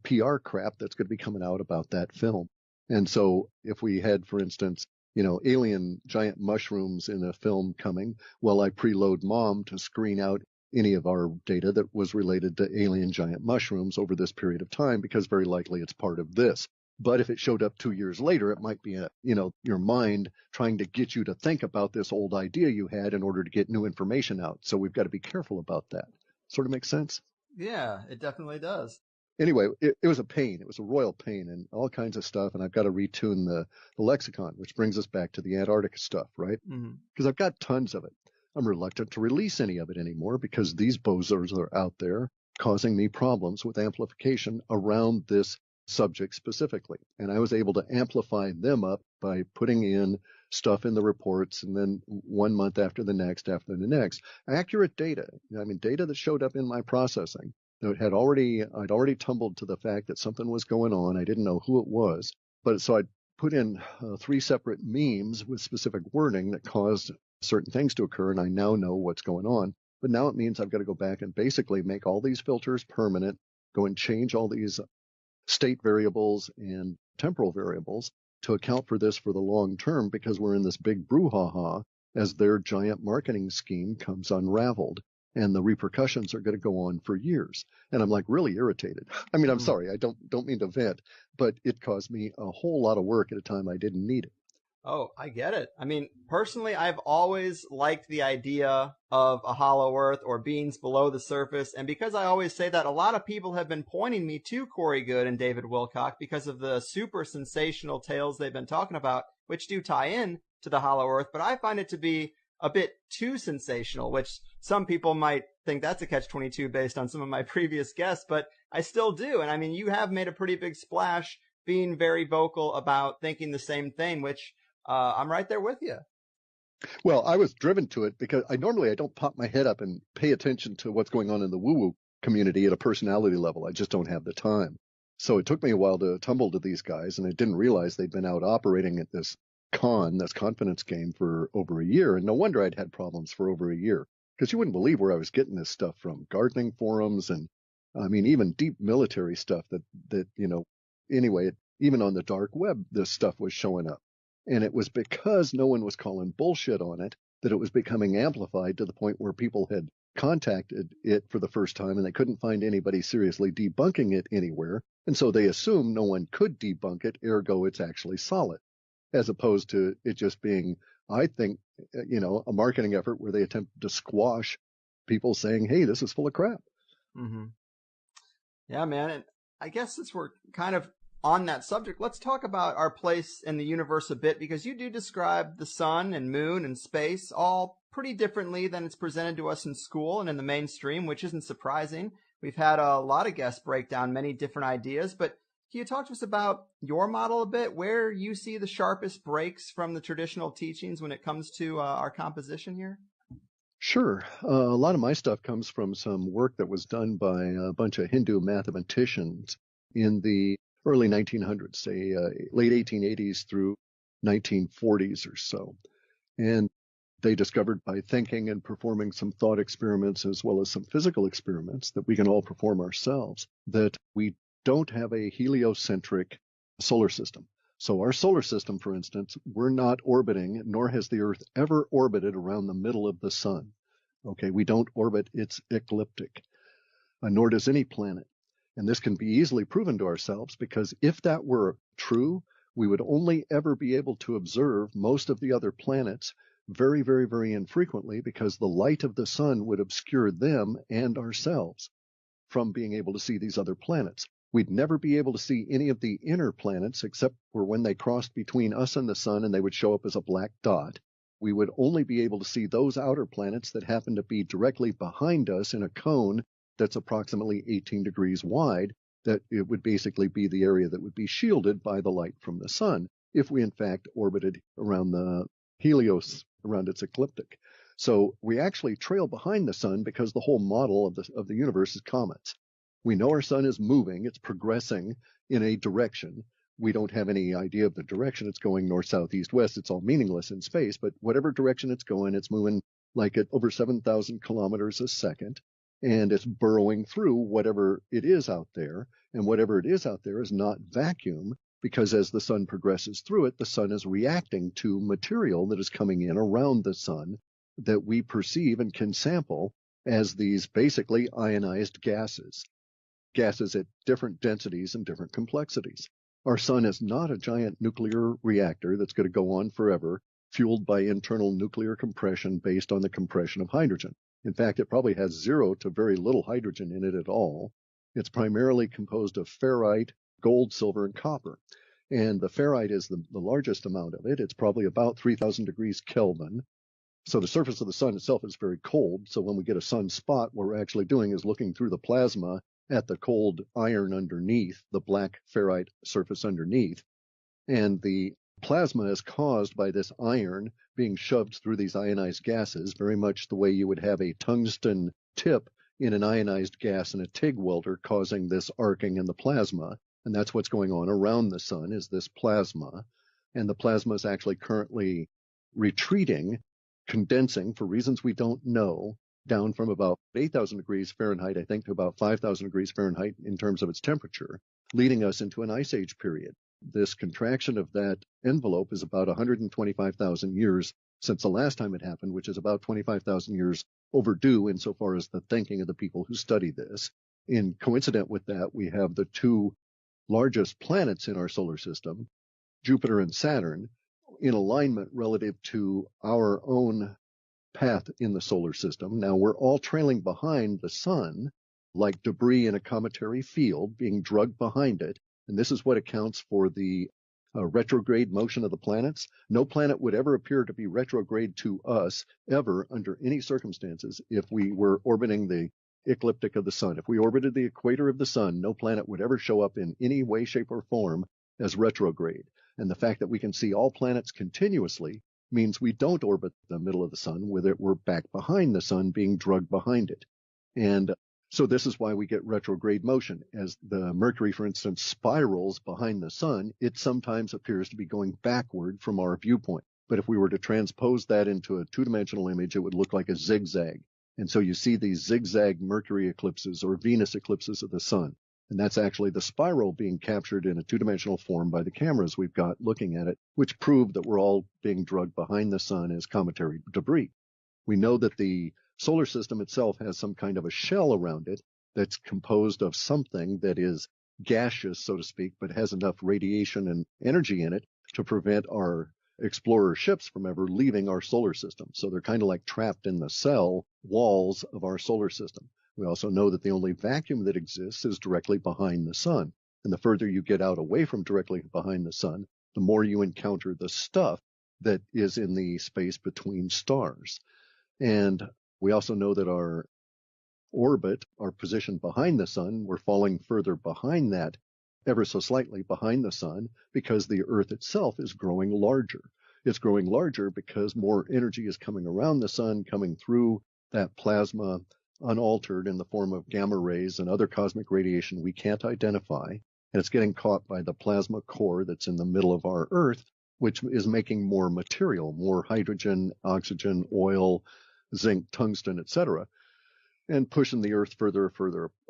PR crap that's going to be coming out about that film. And so if we had, for instance, alien giant mushrooms in a film coming, well, I preload MOM to screen out any of our data that was related to alien giant mushrooms over this period of time, because very likely it's part of this. But if it showed up 2 years later, it might be your mind trying to get you to think about this old idea you had in order to get new information out. So we've got to be careful about that. Sort of makes sense? Yeah, it definitely does. Anyway, it was a pain. It was a royal pain and all kinds of stuff. And I've got to retune the lexicon, which brings us back to the Antarctica stuff, right? Because I've got tons of it. I'm reluctant to release any of it anymore because these bozos are out there causing me problems with amplification around this subject specifically. And I was able to amplify them up by putting in stuff in the reports, and then 1 month after the next, accurate data. I mean, data that showed up in my processing that I'd already tumbled to the fact that something was going on. I didn't know who it was, but so I put in 3 separate memes with specific wording that caused certain things to occur, and I now know what's going on. But now it means I've got to go back and basically make all these filters permanent, go and change all these state variables and temporal variables to account for this for the long term, because we're in this big brouhaha as their giant marketing scheme comes unraveled, and the repercussions are going to go on for years. And I'm like really irritated. I mean, I'm sorry, I don't mean to vent, but it caused me a whole lot of work at a time I didn't need it. Oh, I get it. I mean, personally, I've always liked the idea of a hollow earth or beings below the surface. And because I always say that, a lot of people have been pointing me to Corey Goode and David Wilcock because of the super sensational tales they've been talking about, which do tie in to the hollow earth. But I find it to be a bit too sensational, which some people might think that's a catch-22 based on some of my previous guests, but I still do. And I mean, you have made a pretty big splash being very vocal about thinking the same thing, which I'm right there with you. Well, I was driven to it because I don't pop my head up and pay attention to what's going on in the woo-woo community at a personality level. I just don't have the time. So it took me a while to tumble to these guys, and I didn't realize they'd been out operating at this confidence game for over a year. And no wonder I'd had problems for over a year, because you wouldn't believe where I was getting this stuff from. Gardening forums and, I mean, even deep military stuff that anyway, even on the dark web, this stuff was showing up. And it was because no one was calling bullshit on it that it was becoming amplified to the point where people had contacted it for the first time and they couldn't find anybody seriously debunking it anywhere. And so they assumed no one could debunk it, ergo it's actually solid, as opposed to it just being, I think, a marketing effort where they attempted to squash people saying, hey, this is full of crap. Mm-hmm. Yeah, man. And I guess since we're kind of on that subject, let's talk about our place in the universe a bit, because you do describe the sun and moon and space all pretty differently than it's presented to us in school and in the mainstream, which isn't surprising. We've had a lot of guests break down many different ideas, but can you talk to us about your model a bit, where you see the sharpest breaks from the traditional teachings when it comes to our composition here? Sure. A lot of my stuff comes from some work that was done by a bunch of Hindu mathematicians in the early 1900s, say late 1880s through 1940s or so. And they discovered by thinking and performing some thought experiments as well as some physical experiments that we can all perform ourselves, that we don't have a heliocentric solar system. So our solar system, for instance, we're not orbiting, nor has the Earth ever orbited around the middle of the sun. Okay, we don't orbit, it's ecliptic, nor does any planet. And this can be easily proven to ourselves, because if that were true, we would only ever be able to observe most of the other planets very, very, very infrequently, because the light of the sun would obscure them and ourselves from being able to see these other planets. We'd never be able to see any of the inner planets except for when they crossed between us and the sun and they would show up as a black dot. We would only be able to see those outer planets that happen to be directly behind us in a cone that's approximately 18 degrees wide, that it would basically be the area that would be shielded by the light from the sun if we in fact orbited around the Helios, around its ecliptic. So we actually trail behind the sun because the whole model of the universe is comets. We know our sun is moving, it's progressing in a direction. We don't have any idea of the direction it's going, north, south, east, west. It's all meaningless in space, but whatever direction it's going, it's moving like at over 7,000 kilometers a second. And it's burrowing through whatever it is out there. And whatever it is out there is not vacuum, because as the sun progresses through it, the sun is reacting to material that is coming in around the sun that we perceive and can sample as these basically ionized gases at different densities and different complexities. Our sun is not a giant nuclear reactor that's going to go on forever, fueled by internal nuclear compression based on the compression of hydrogen. In fact, it probably has zero to very little hydrogen in it at all. It's primarily composed of ferrite, gold, silver, and copper. And the ferrite is the largest amount of it. It's probably about 3,000 degrees Kelvin. So the surface of the sun itself is very cold. So when we get a sunspot, what we're actually doing is looking through the plasma at the cold iron underneath, the black ferrite surface underneath. And the plasma is caused by this iron being shoved through these ionized gases, very much the way you would have a tungsten tip in an ionized gas in a TIG welder, causing this arcing in the plasma. And that's what's going on around the sun, is this plasma. and the plasma is actually currently retreating, condensing for reasons we don't know, down from about 8,000 degrees Fahrenheit, I think, to about 5,000 degrees Fahrenheit in terms of its temperature, leading us into an ice age period. This contraction of that envelope is about 125,000 years since the last time it happened, which is about 25,000 years overdue insofar as the thinking of the people who study this. In coincident with that, we have the two largest planets in our solar system, Jupiter and Saturn, in alignment relative to our own path in the solar system. Now, we're all trailing behind the sun like debris in a cometary field being drugged behind it. And this is what accounts for the retrograde motion of the planets. No planet would ever appear to be retrograde to us ever under any circumstances if we were orbiting the ecliptic of the sun. If we orbited the equator of the sun, no planet would ever show up in any way, shape, or form as retrograde. And the fact that we can see all planets continuously means we don't orbit the middle of the sun, whether we're back behind the sun being drugged behind it. And so this is why we get retrograde motion. As the Mercury, for instance, spirals behind the sun, it sometimes appears to be going backward from our viewpoint. But if we were to transpose that into a two-dimensional image, it would look like a zigzag. And so you see these zigzag Mercury eclipses or Venus eclipses of the sun. And that's actually the spiral being captured in a two-dimensional form by the cameras we've got looking at it, which prove that we're all being drugged behind the sun as cometary debris. We know that the solar system itself has some kind of a shell around it that's composed of something that is gaseous, so to speak, but has enough radiation and energy in it to prevent our explorer ships from ever leaving our solar system. So they're kind of like trapped in the cell walls of our solar system. We also know that the only vacuum that exists is directly behind the sun. And the further you get out away from directly behind the sun, the more you encounter the stuff that is in the space between stars. And we also know that our orbit, our position behind the sun, we're falling further behind that, ever so slightly behind the sun, because the Earth itself is growing larger. It's growing larger because more energy is coming around the sun, coming through that plasma unaltered in the form of gamma rays and other cosmic radiation we can't identify. And it's getting caught by the plasma core that's in the middle of our Earth, which is making more material, more hydrogen, oxygen, oil, zinc, tungsten, etc., and pushing the Earth further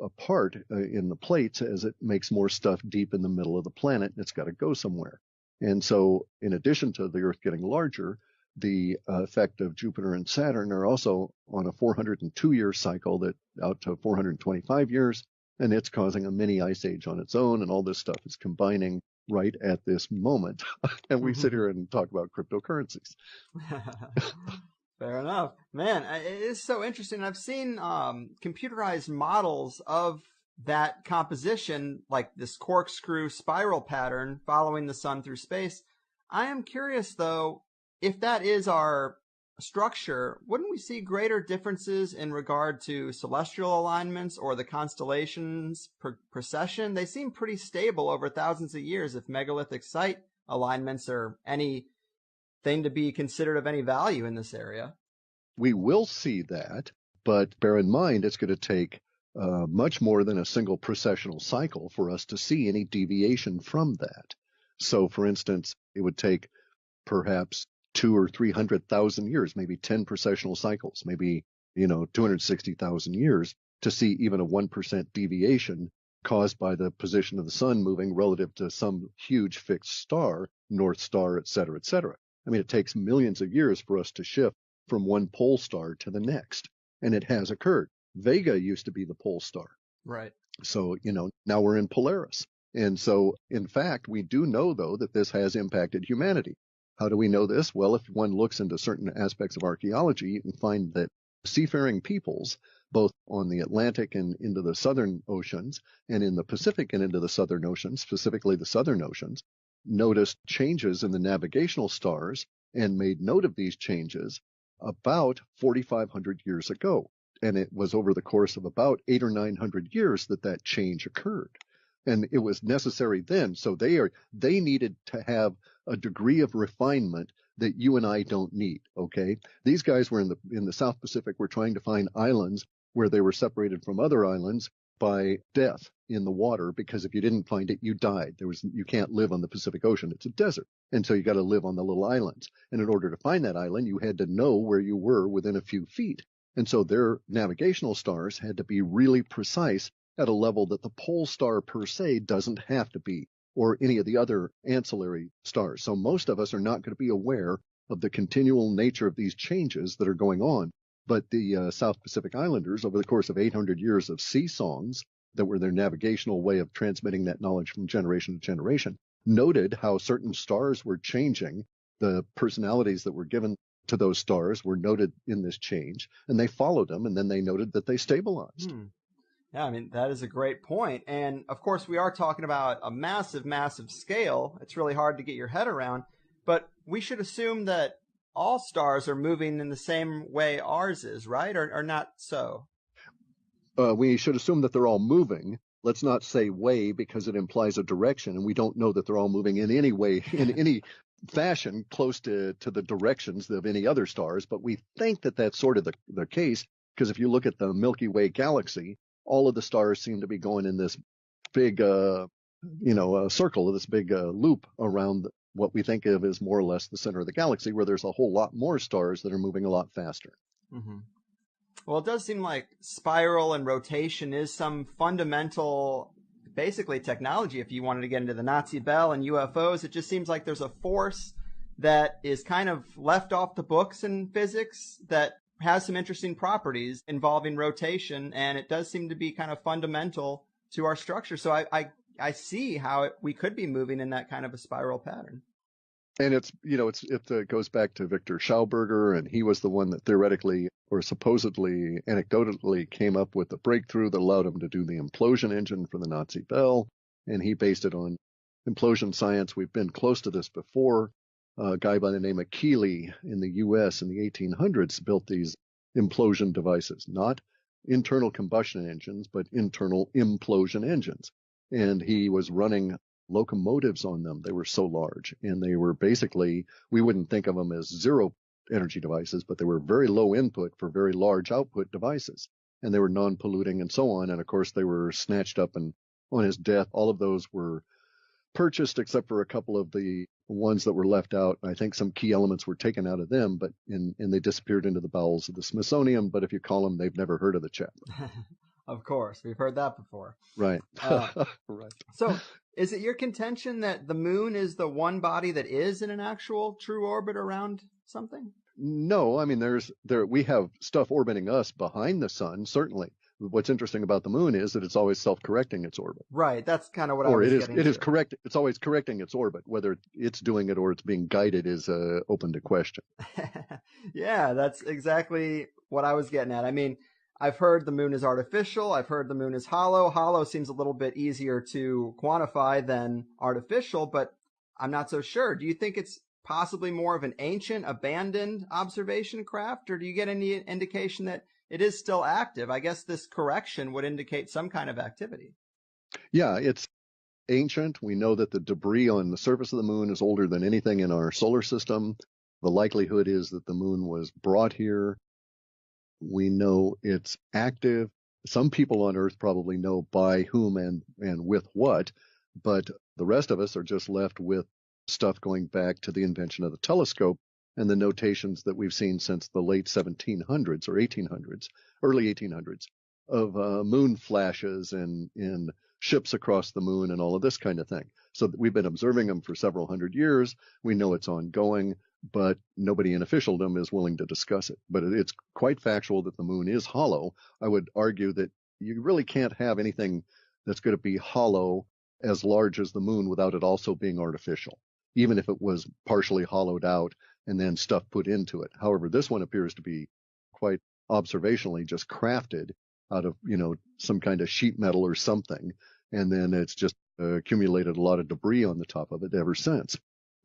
apart in the plates as it makes more stuff deep in the middle of the planet. It's got to go somewhere. And so in addition to the Earth getting larger, the effect of Jupiter and Saturn are also on a 402-year cycle that out to 425 years, and it's causing a mini ice age on its own, and all this stuff is combining right at this moment. And we sit here and talk about cryptocurrencies. Fair enough. Man, it is so interesting. I've seen computerized models of that composition, like this corkscrew spiral pattern following the sun through space. I am curious, though, if that is our structure, wouldn't we see greater differences in regard to celestial alignments or the constellations' precession? They seem pretty stable over thousands of years if megalithic site alignments are anything to be considered of any value in this area. We will see that, but bear in mind it's going to take much more than a single precessional cycle for us to see any deviation from that. So, for instance, it would take perhaps 200,000 or 300,000 years, maybe 10 precessional cycles, maybe 260,000 years to see even a 1% deviation caused by the position of the sun moving relative to some huge fixed star, North Star, et cetera, et cetera. I mean, it takes millions of years for us to shift from one pole star to the next, and it has occurred. Vega used to be the pole star. Right. So, now we're in Polaris. And so, in fact, we do know, though, that this has impacted humanity. How do we know this? Well, if one looks into certain aspects of archaeology, you can find that seafaring peoples, both on the Atlantic and into the southern oceans, and in the Pacific and into the southern oceans, specifically the southern oceans, noticed changes in the navigational stars and made note of these changes about 4,500 years ago. And it was over the course of about 800 or 900 years that change occurred. And it was necessary then. So they needed to have a degree of refinement that you and I don't need. Okay. These guys were in the South Pacific, were trying to find islands where they were separated from other islands by death in the water, because if you didn't find it, you died. You can't live on the Pacific Ocean. It's a desert. And so you got to live on the little islands. And in order to find that island, you had to know where you were within a few feet. And so their navigational stars had to be really precise at a level that the pole star per se doesn't have to be, or any of the other ancillary stars. So most of us are not going to be aware of the continual nature of these changes that are going on. But the South Pacific Islanders, over the course of 800 years of sea songs that were their navigational way of transmitting that knowledge from generation to generation, noted how certain stars were changing. The personalities that were given to those stars were noted in this change, and they followed them, and then they noted that they stabilized. Yeah, I mean, that is a great point. And of course, we are talking about a massive, massive scale. It's really hard to get your head around, but we should assume that all stars are moving in the same way ours is, right? Or not so? We should assume that they're all moving. Let's not say way, because it implies a direction, and we don't know that they're all moving in any way, in any fashion close to the directions of any other stars. But we think that that's sort of the case, because if you look at the Milky Way galaxy, all of the stars seem to be going in this big, circle, this big loop around what we think of as more or less the center of the galaxy, where there's a whole lot more stars that are moving a lot faster. Mm-hmm. Well, it does seem like spiral and rotation is some fundamental, basically, technology. If you wanted to get into the Nazi Bell and UFOs, it just seems like there's a force that is kind of left off the books in physics that has some interesting properties involving rotation, and it does seem to be kind of fundamental to our structure. So I see how we could be moving in that kind of a spiral pattern. And it goes back to Victor Schauberger, and he was the one that theoretically or supposedly anecdotally came up with the breakthrough that allowed him to do the implosion engine for the Nazi Bell. And he based it on implosion science. We've been close to this before. A guy by the name of Keeley in the U.S. in the 1800s built these implosion devices, not internal combustion engines, but internal implosion engines. And he was running locomotives on them. They were so large, and they were basically, we wouldn't think of them as zero energy devices, but they were very low input for very large output devices, and they were non-polluting and so on. And of course they were snatched up, and on his death all of those were purchased except for a couple of the ones that were left out. I think some key elements were taken out of them, but and they disappeared into the bowels of the Smithsonian. But if you call them, they've never heard of the chap. Of course, we've heard that before. Right. Right. So is it your contention that the moon is the one body that is in an actual true orbit around something? No, I mean, we have stuff orbiting us behind the sun, certainly. What's interesting about the moon is that it's always self-correcting its orbit. Right, that's kind of what I was getting to. It is correct. It's always correcting its orbit. Whether it's doing it or it's being guided is open to question. Yeah, that's exactly what I was getting at. I mean, I've heard the moon is artificial. I've heard the moon is hollow. Hollow seems a little bit easier to quantify than artificial, but I'm not so sure. Do you think it's possibly more of an ancient, abandoned observation craft, or do you get any indication that it is still active? I guess this correction would indicate some kind of activity. Yeah, it's ancient. We know that the debris on the surface of the moon is older than anything in our solar system. The likelihood is that the moon was brought here. We know it's active. Some people on Earth probably know by whom and with what, but the rest of us are just left with stuff going back to the invention of the telescope and the notations that we've seen since the late 1700s or 1800s, early 1800s, of moon flashes and ships across the moon and all of this kind of thing. So we've been observing them for several hundred years. We know it's ongoing, but nobody in officialdom is willing to discuss it. But it's quite factual that the moon is hollow. I would argue that you really can't have anything that's going to be hollow as large as the moon without it also being artificial, even if it was partially hollowed out and then stuff put into it. However, this one appears to be quite observationally just crafted out of, some kind of sheet metal or something. And then it's just accumulated a lot of debris on the top of it ever since.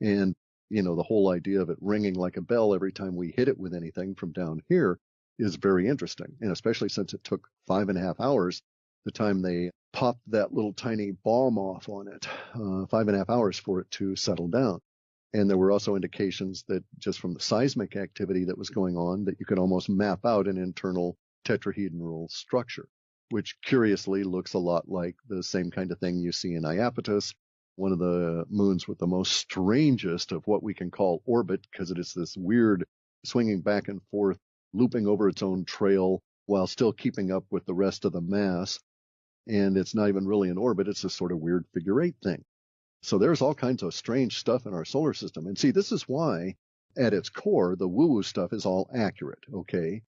And, the whole idea of it ringing like a bell every time we hit it with anything from down here is very interesting. And especially since it took 5.5 hours, the time they popped that little tiny bomb off on it, 5.5 hours for it to settle down. And there were also indications that just from the seismic activity that was going on, that you could almost map out an internal tetrahedral structure. which curiously looks a lot like the same kind of thing you see in Iapetus, one of the moons with the most strangest of what we can call orbit, because it is this weird swinging back and forth, looping over its own trail while still keeping up with the rest of the mass. And it's not even really an orbit. It's a sort of weird figure eight thing. So there's all kinds of strange stuff in our solar system. And see, this is why at its core, the woo-woo stuff is all accurate, okay?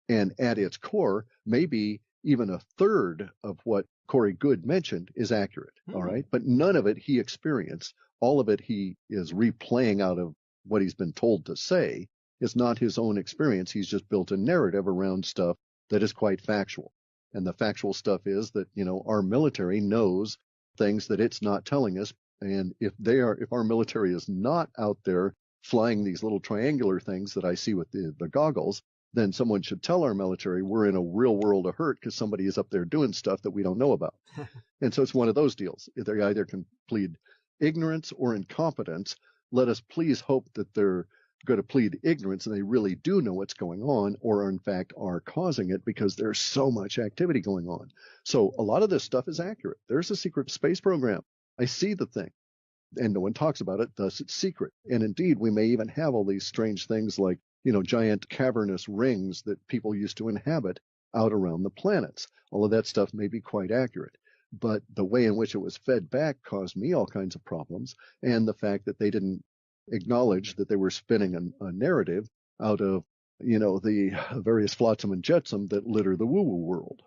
And at its core, maybe even a third of what Corey Goode mentioned is accurate, all right? But none of it he experienced. All of it he is replaying out of what he's been told to say. It's not his own experience. He's just built a narrative around stuff that is quite factual. And the factual stuff is that, our military knows things that it's not telling us. And if our military is not out there flying these little triangular things that I see with the goggles, then someone should tell our military we're in a real world of hurt because somebody is up there doing stuff that we don't know about. And so it's one of those deals. They either can plead ignorance or incompetence. Let us please hope that they're going to plead ignorance and they really do know what's going on, or in fact are causing it, because there's so much activity going on. So a lot of this stuff is accurate. There's a secret space program. I see the thing, and no one talks about it, thus it's secret. And indeed, we may even have all these strange things like, giant cavernous rings that people used to inhabit out around the planets. All of that stuff may be quite accurate. But the way in which it was fed back caused me all kinds of problems. And the fact that they didn't acknowledge that they were spinning a narrative out of, the various flotsam and jetsam that litter the woo-woo world.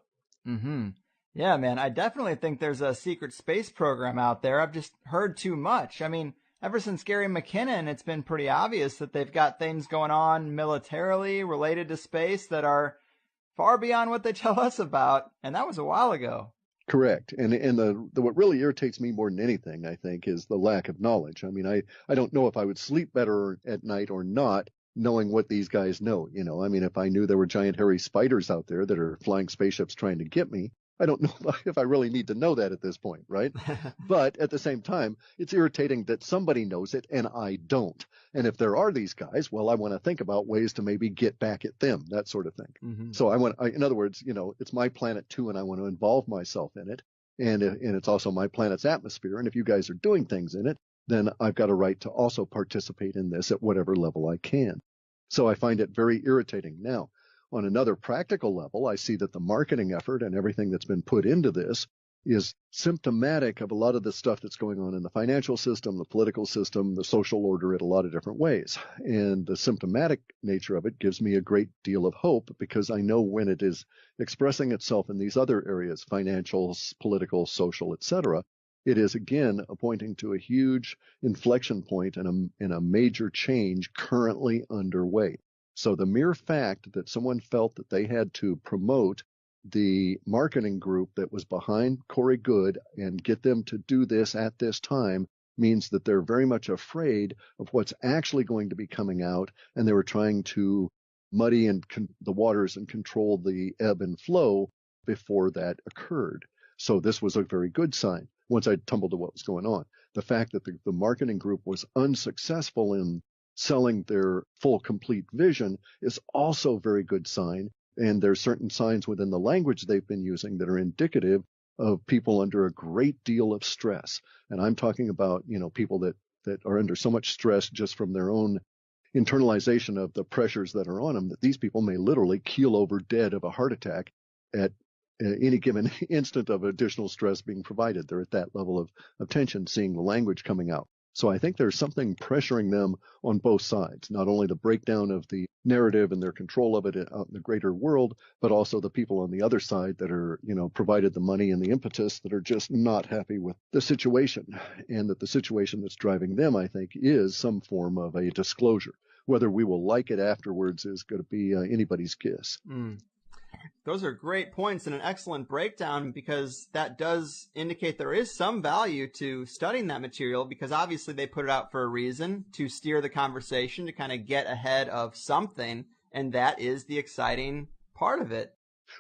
Mm-hmm. Yeah, man, I definitely think there's a secret space program out there. I've just heard too much. I mean, ever since Gary McKinnon, it's been pretty obvious that they've got things going on militarily related to space that are far beyond what they tell us about. And that was a while ago. Correct. And what really irritates me more than anything, I think, is the lack of knowledge. I mean, I don't know if I would sleep better at night or not knowing what these guys know. I mean, if I knew there were giant hairy spiders out there that are flying spaceships trying to get me, I don't know if I really need to know that at this point, right? But at the same time, it's irritating that somebody knows it and I don't. And if there are these guys, well, I want to think about ways to maybe get back at them, that sort of thing. Mm-hmm. So in other words, it's my planet too, and I want to involve myself in it. And it's also my planet's atmosphere. And if you guys are doing things in it, then I've got a right to also participate in this at whatever level I can. So I find it very irritating. Now, on another practical level, I see that the marketing effort and everything that's been put into this is symptomatic of a lot of the stuff that's going on in the financial system, the political system, the social order in a lot of different ways. And the symptomatic nature of it gives me a great deal of hope, because I know when it is expressing itself in these other areas, financial, political, social, etc., it is again pointing to a huge inflection point and a major change currently underway. So the mere fact that someone felt that they had to promote the marketing group that was behind Corey Goode and get them to do this at this time means that they're very much afraid of what's actually going to be coming out, and they were trying to muddy the waters and control the ebb and flow before that occurred. So this was a very good sign once I tumbled to what was going on. The fact that the marketing group was unsuccessful in selling their full, complete vision is also a very good sign. And there's certain signs within the language they've been using that are indicative of people under a great deal of stress. And I'm talking about, people that are under so much stress just from their own internalization of the pressures that are on them, that these people may literally keel over dead of a heart attack at any given instant of additional stress being provided. They're at that level of tension, seeing the language coming out. So I think there's something pressuring them on both sides, not only the breakdown of the narrative and their control of it out in the greater world, but also the people on the other side that are, provided the money and the impetus, that are just not happy with the situation. And that the situation that's driving them, I think, is some form of a disclosure. Whether we will like it afterwards is going to be anybody's guess. Those are great points and an excellent breakdown, because that does indicate there is some value to studying that material, because obviously they put it out for a reason, to steer the conversation, to kind of get ahead of something, and that is the exciting part of it.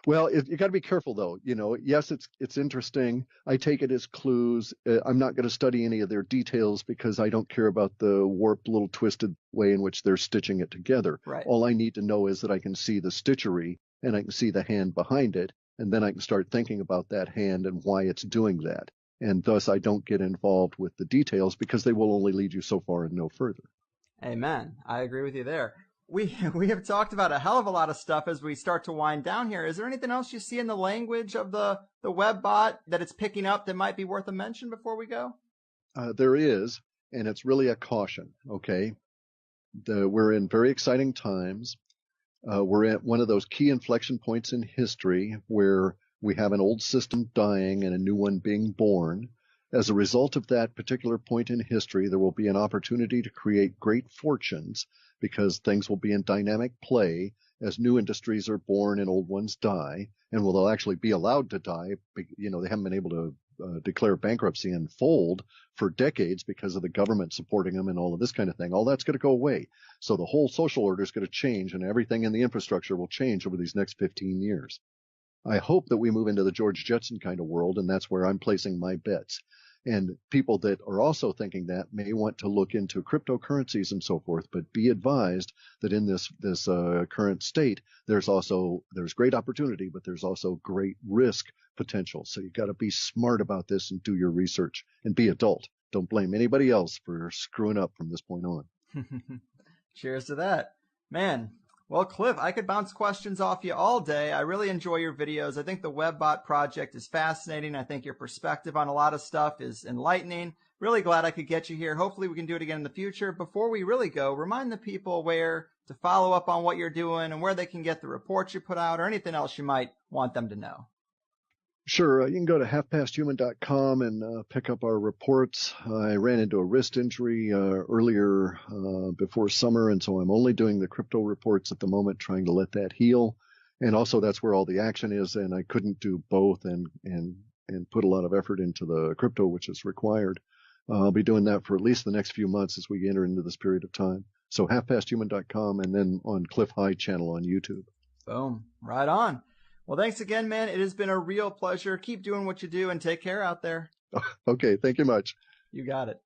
Well, you got to be careful, though. Yes, it's interesting. I take it as clues. I'm not going to study any of their details because I don't care about the warped, little twisted way in which they're stitching it together. Right. All I need to know is that I can see the stitchery and I can see the hand behind it. And then I can start thinking about that hand and why it's doing that. And thus I don't get involved with the details because they will only lead you so far and no further. Amen. I agree with you there. We have talked about a hell of a lot of stuff as we start to wind down here. Is there anything else you see in the language of the web bot that it's picking up that might be worth a mention before we go? There is, and it's really a caution, okay? We're in very exciting times. We're at one of those key inflection points in history where we have an old system dying and a new one being born. As a result of that particular point in history, there will be an opportunity to create great fortunes because things will be in dynamic play as new industries are born and old ones die, and will they'll actually be allowed to die. You know, they haven't been able to declare bankruptcy and fold for decades because of the government supporting them and all of this kind of thing. All that's going to go away. So the whole social order is going to change, and everything in the infrastructure will change over these next 15 years. I hope that we move into the George Jetson kind of world, and that's where I'm placing my bets. And people that are also thinking that may want to look into cryptocurrencies and so forth, but be advised that in this current state, there's great opportunity, but there's also great risk potential. So you've got to be smart about this and do your research and be adult. Don't blame anybody else for screwing up from this point on. Cheers to that. Man, well, Clif, I could bounce questions off you all day. I really enjoy your videos. I think the WebBot project is fascinating. I think your perspective on a lot of stuff is enlightening. Really glad I could get you here. Hopefully we can do it again in the future. Before we really go, remind the people where to follow up on what you're doing and where they can get the reports you put out or anything else you might want them to know. Sure. You can go to halfpasthuman.com and pick up our reports. I ran into a wrist injury earlier before summer, and so I'm only doing the crypto reports at the moment, trying to let that heal. And also that's where all the action is, and I couldn't do both and put a lot of effort into the crypto, which is required. I'll be doing that for at least the next few months as we enter into this period of time. So halfpasthuman.com and then on Clif High channel on YouTube. Boom. Right on. Well, thanks again, man. It has been a real pleasure. Keep doing what you do and take care out there. Okay. Thank you much. You got it.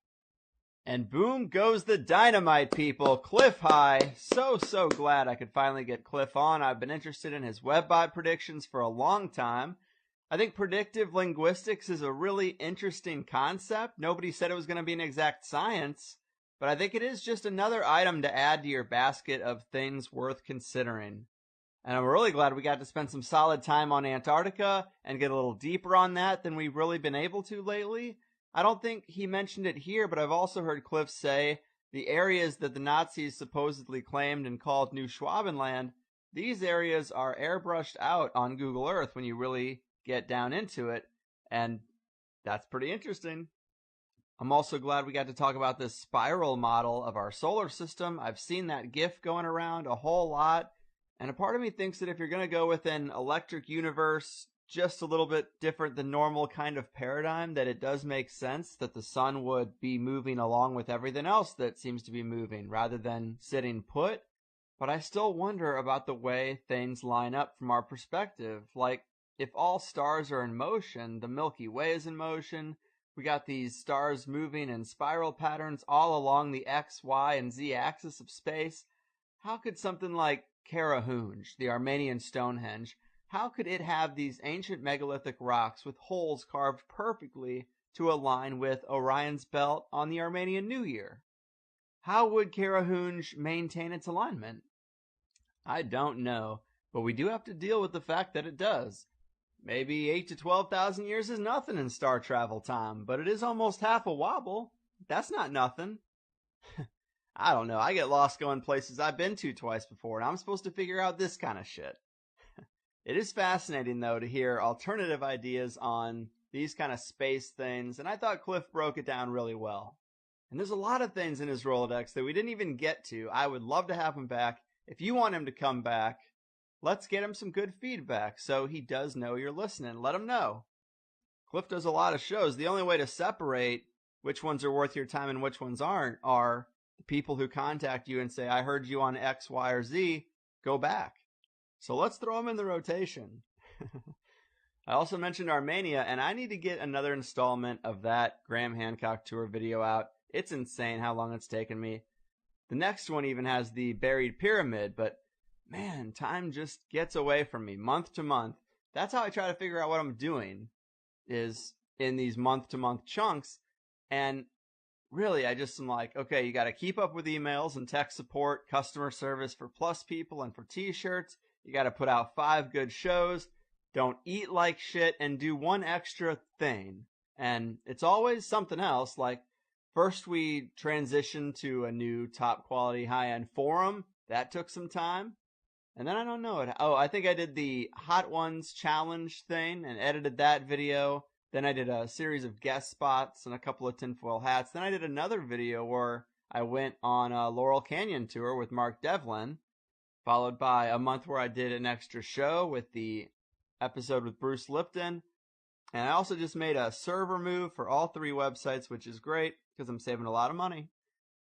And boom goes the dynamite, people. Clif High. So glad I could finally get Clif on. I've been interested in his WebBot predictions for a long time. I think predictive linguistics is a really interesting concept. Nobody said it was going to be an exact science, but I think it is just another item to add to your basket of things worth considering. And I'm really glad we got to spend some solid time on Antarctica and get a little deeper on that than we've really been able to lately. I don't think he mentioned it here, but I've also heard Clif say the areas that the Nazis supposedly claimed and called New Schwabenland, these areas are airbrushed out on Google Earth when you really get down into it, and that's pretty interesting. I'm also glad we got to talk about this spiral model of our solar system. I've seen that GIF going around a whole lot. And a part of me thinks that if you're going to go with an electric universe just a little bit different than normal kind of paradigm, that it does make sense that the sun would be moving along with everything else that seems to be moving rather than sitting put. But I still wonder about the way things line up from our perspective. Like, if all stars are in motion, the Milky Way is in motion. We got these stars moving in spiral patterns all along the X, Y, and Z axis of space. How could something like Karahunj, the Armenian Stonehenge, how could it have these ancient megalithic rocks with holes carved perfectly to align with Orion's belt on the Armenian New Year? How would Karahunj maintain its alignment? I don't know, but we do have to deal with the fact that it does. Maybe 8 to 12,000 years is nothing in star travel time, but it is almost half a wobble. That's not nothing. I don't know. I get lost going places I've been to twice before, and I'm supposed to figure out this kind of shit. It is fascinating, though, to hear alternative ideas on these kind of space things, and I thought Clif broke it down really well. And there's a lot of things in his Rolodex that we didn't even get to. I would love to have him back. If you want him to come back, let's get him some good feedback so he does know you're listening. Let him know. Clif does a lot of shows. The only way to separate which ones are worth your time and which ones aren't are the people who contact you and say, I heard you on X, Y, or Z, go back. So let's throw them in the rotation. I also mentioned Armenia, and I need to get another installment of that Graham Hancock tour video out. It's insane how long it's taken me. The next one even has the buried pyramid, but man, time just gets away from me month to month. that's how I try to figure out what I'm doing, is in these month-to-month chunks. And really, I just am like, okay, you got to keep up with emails and tech support, customer service for Plus people and for t-shirts. You got to put out 5 good shows. Don't eat like shit, and do one extra thing. And it's always something else. Like, first we transitioned to a new top quality high-end forum. That took some time. And then I don't know. I think I did the Hot Ones challenge thing and edited that video. Then I did a series of guest spots and a couple of tinfoil hats. Then I did another video where I went on a Laurel Canyon tour with Mark Devlin, followed by a month where I did an extra show with the episode with Bruce Lipton. And I also just made a server move for all 3 websites, which is great because I'm saving a lot of money.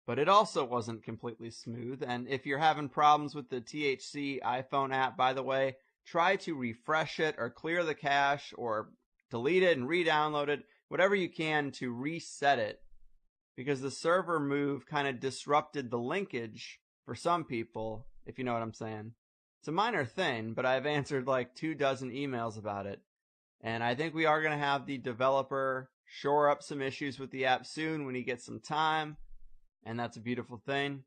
But it also wasn't completely smooth. And if you're having problems with the THC iPhone app, by the way, try to refresh it or clear the cache or delete it and re-download it, whatever you can to reset it. Because the server move kind of disrupted the linkage for some people, if you know what I'm saying. It's a minor thing, but I've answered like 24 emails about it. And I think we are going to have the developer shore up some issues with the app soon when he gets some time. And that's a beautiful thing.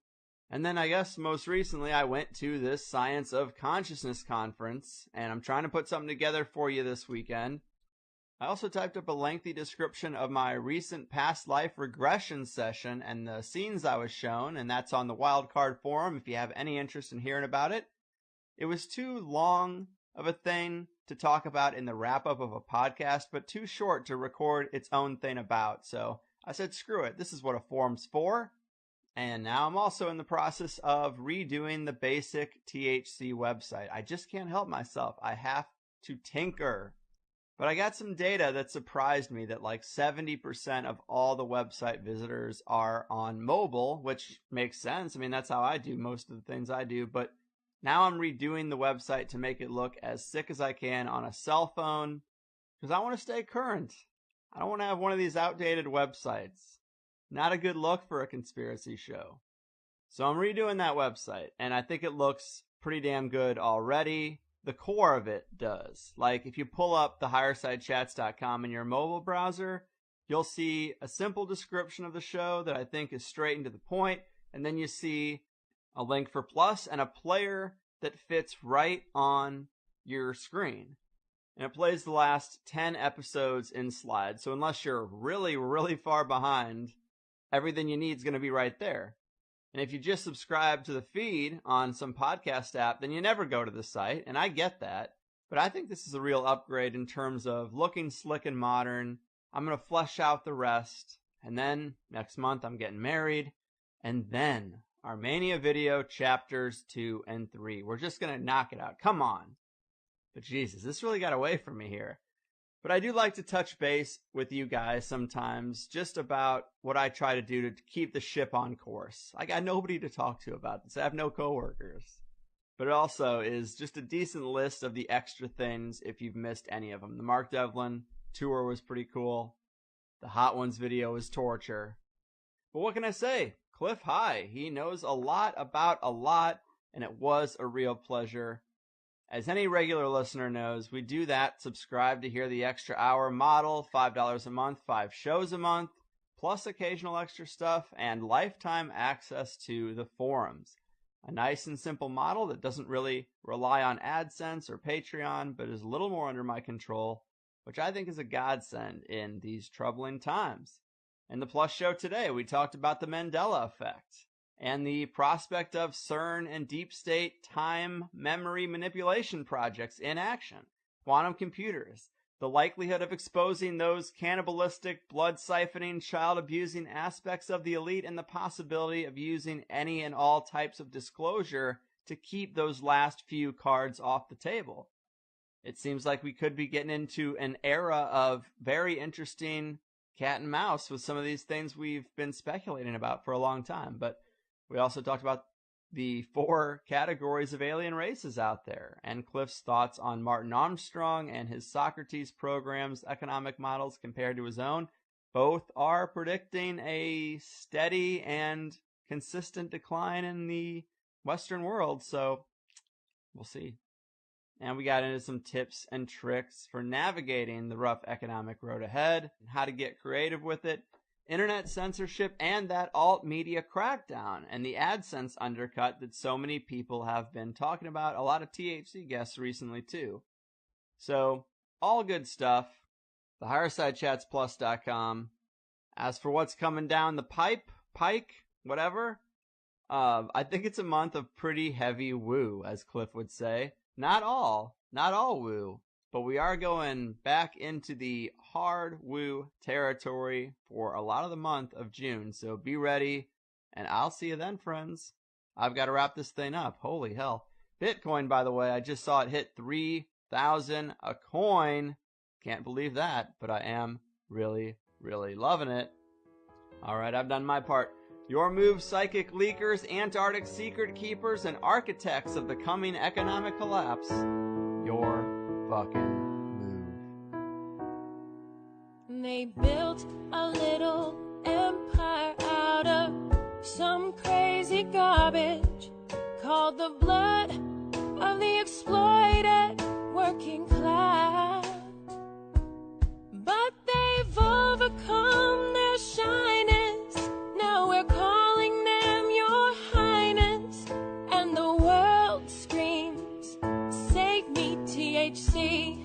And then I guess most recently I went to this Science of Consciousness conference, and I'm trying to put something together for you this weekend. I also typed up a lengthy description of my recent past life regression session and the scenes I was shown, and that's on the Wildcard forum if you have any interest in hearing about it. It was too long of a thing to talk about in the wrap-up of a podcast, but too short to record its own thing about. So I said, screw it, this is what a forum's for. And now I'm also in the process of redoing the basic THC website. I just can't help myself. I have to tinker. But I got some data that surprised me that like 70% of all the website visitors are on mobile, which makes sense. I mean, that's how I do most of the things I do. But now I'm redoing the website to make it look as sick as I can on a cell phone because I want to stay current. I don't want to have one of these outdated websites. Not a good look for a conspiracy show. So I'm redoing that website, and I think it looks pretty damn good already. The core of it does. Like, if you pull up the highersidechats.com in your mobile browser, you'll see a simple description of the show that I think is straight and to the point, and then you see a link for Plus and a player that fits right on your screen. And it plays the last 10 episodes in slides, so unless you're really, really far behind, everything you need is going to be right there. And if you just subscribe to the feed on some podcast app, then you never go to the site, and I get that. But I think this is a real upgrade in terms of looking slick and modern. I'm going to flesh out the rest, and then next month I'm getting married, and then Armenia Video Chapters 2 and 3. We're just going to knock it out. Come on. But Jesus, this really got away from me here. But I do like to touch base with you guys sometimes just about what I try to do to keep the ship on course. I got nobody to talk to about this. I have no coworkers. But it also is just a decent list of the extra things if you've missed any of them. The Mark Devlin tour was pretty cool. The Hot Ones video was torture. But what can I say? Clif, hi. He knows a lot about a lot, and it was a real pleasure. As any regular listener knows, we do that. Subscribe to hear the extra hour model, $5 a month, 5 shows a month, plus occasional extra stuff, and lifetime access to the forums. A nice and simple model that doesn't really rely on AdSense or Patreon, but is a little more under my control, which I think is a godsend in these troubling times. In the Plus show today, we talked about the Mandela effect and the prospect of CERN and deep state time memory manipulation projects in action, quantum computers, the likelihood of exposing those cannibalistic, blood-siphoning, child-abusing aspects of the elite, and the possibility of using any and all types of disclosure to keep those last few cards off the table. It seems like we could be getting into an era of very interesting cat and mouse with some of these things we've been speculating about for a long time, but we also talked about the 4 categories of alien races out there, and Clif's thoughts on Martin Armstrong and his Socrates program's economic models compared to his own. Both are predicting a steady and consistent decline in the Western world, so we'll see. And we got into some tips and tricks for navigating the rough economic road ahead, and how to get creative with it, internet censorship, and that alt media crackdown, and the AdSense undercut that so many people have been talking about. A lot of THC guests recently too. So, all good stuff. TheHigherSideChatsPlus.com. As for what's coming down the pike, whatever, I think it's a month of pretty heavy woo, as Clif would say. Not all woo, but we are going back into the hard woo territory for a lot of the month of June, so be ready, and I'll see you then, friends. I've got to wrap this thing up. Holy hell. Bitcoin, by the way, I just saw it hit 3,000 a coin. Can't believe that, but I am really, really loving it. Alright, I've done my part. Your move, psychic leakers, Antarctic secret keepers, and architects of the coming economic collapse. Your fucking move. They built a little empire out of some crazy garbage called the blood of the exploited working class. But they've overcome their shyness. Now we're calling them your highness, and the world screams, save me, THC.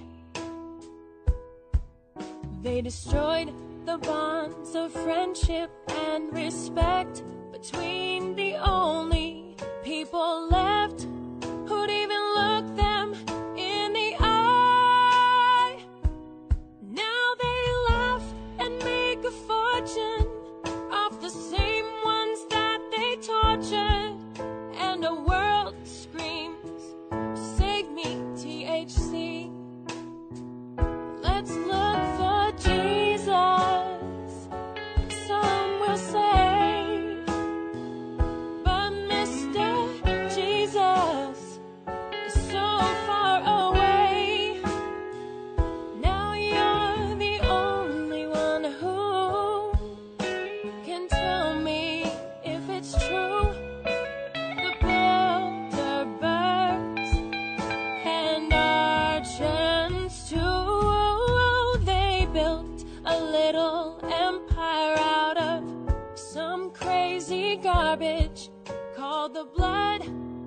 They destroyed the bonds of friendship and respect between the only people left who'd even look them in the eye. Now they laugh and make a fortune off the same ones that they tortured, and the world screams, save me, THC. Let's look for Jesus, some will say, but Mr. Jesus is so far away. Now you're the only one who can tell me if it's true. The Bilderbergs and Argents too, they built a little empire out of some crazy garbage called the blood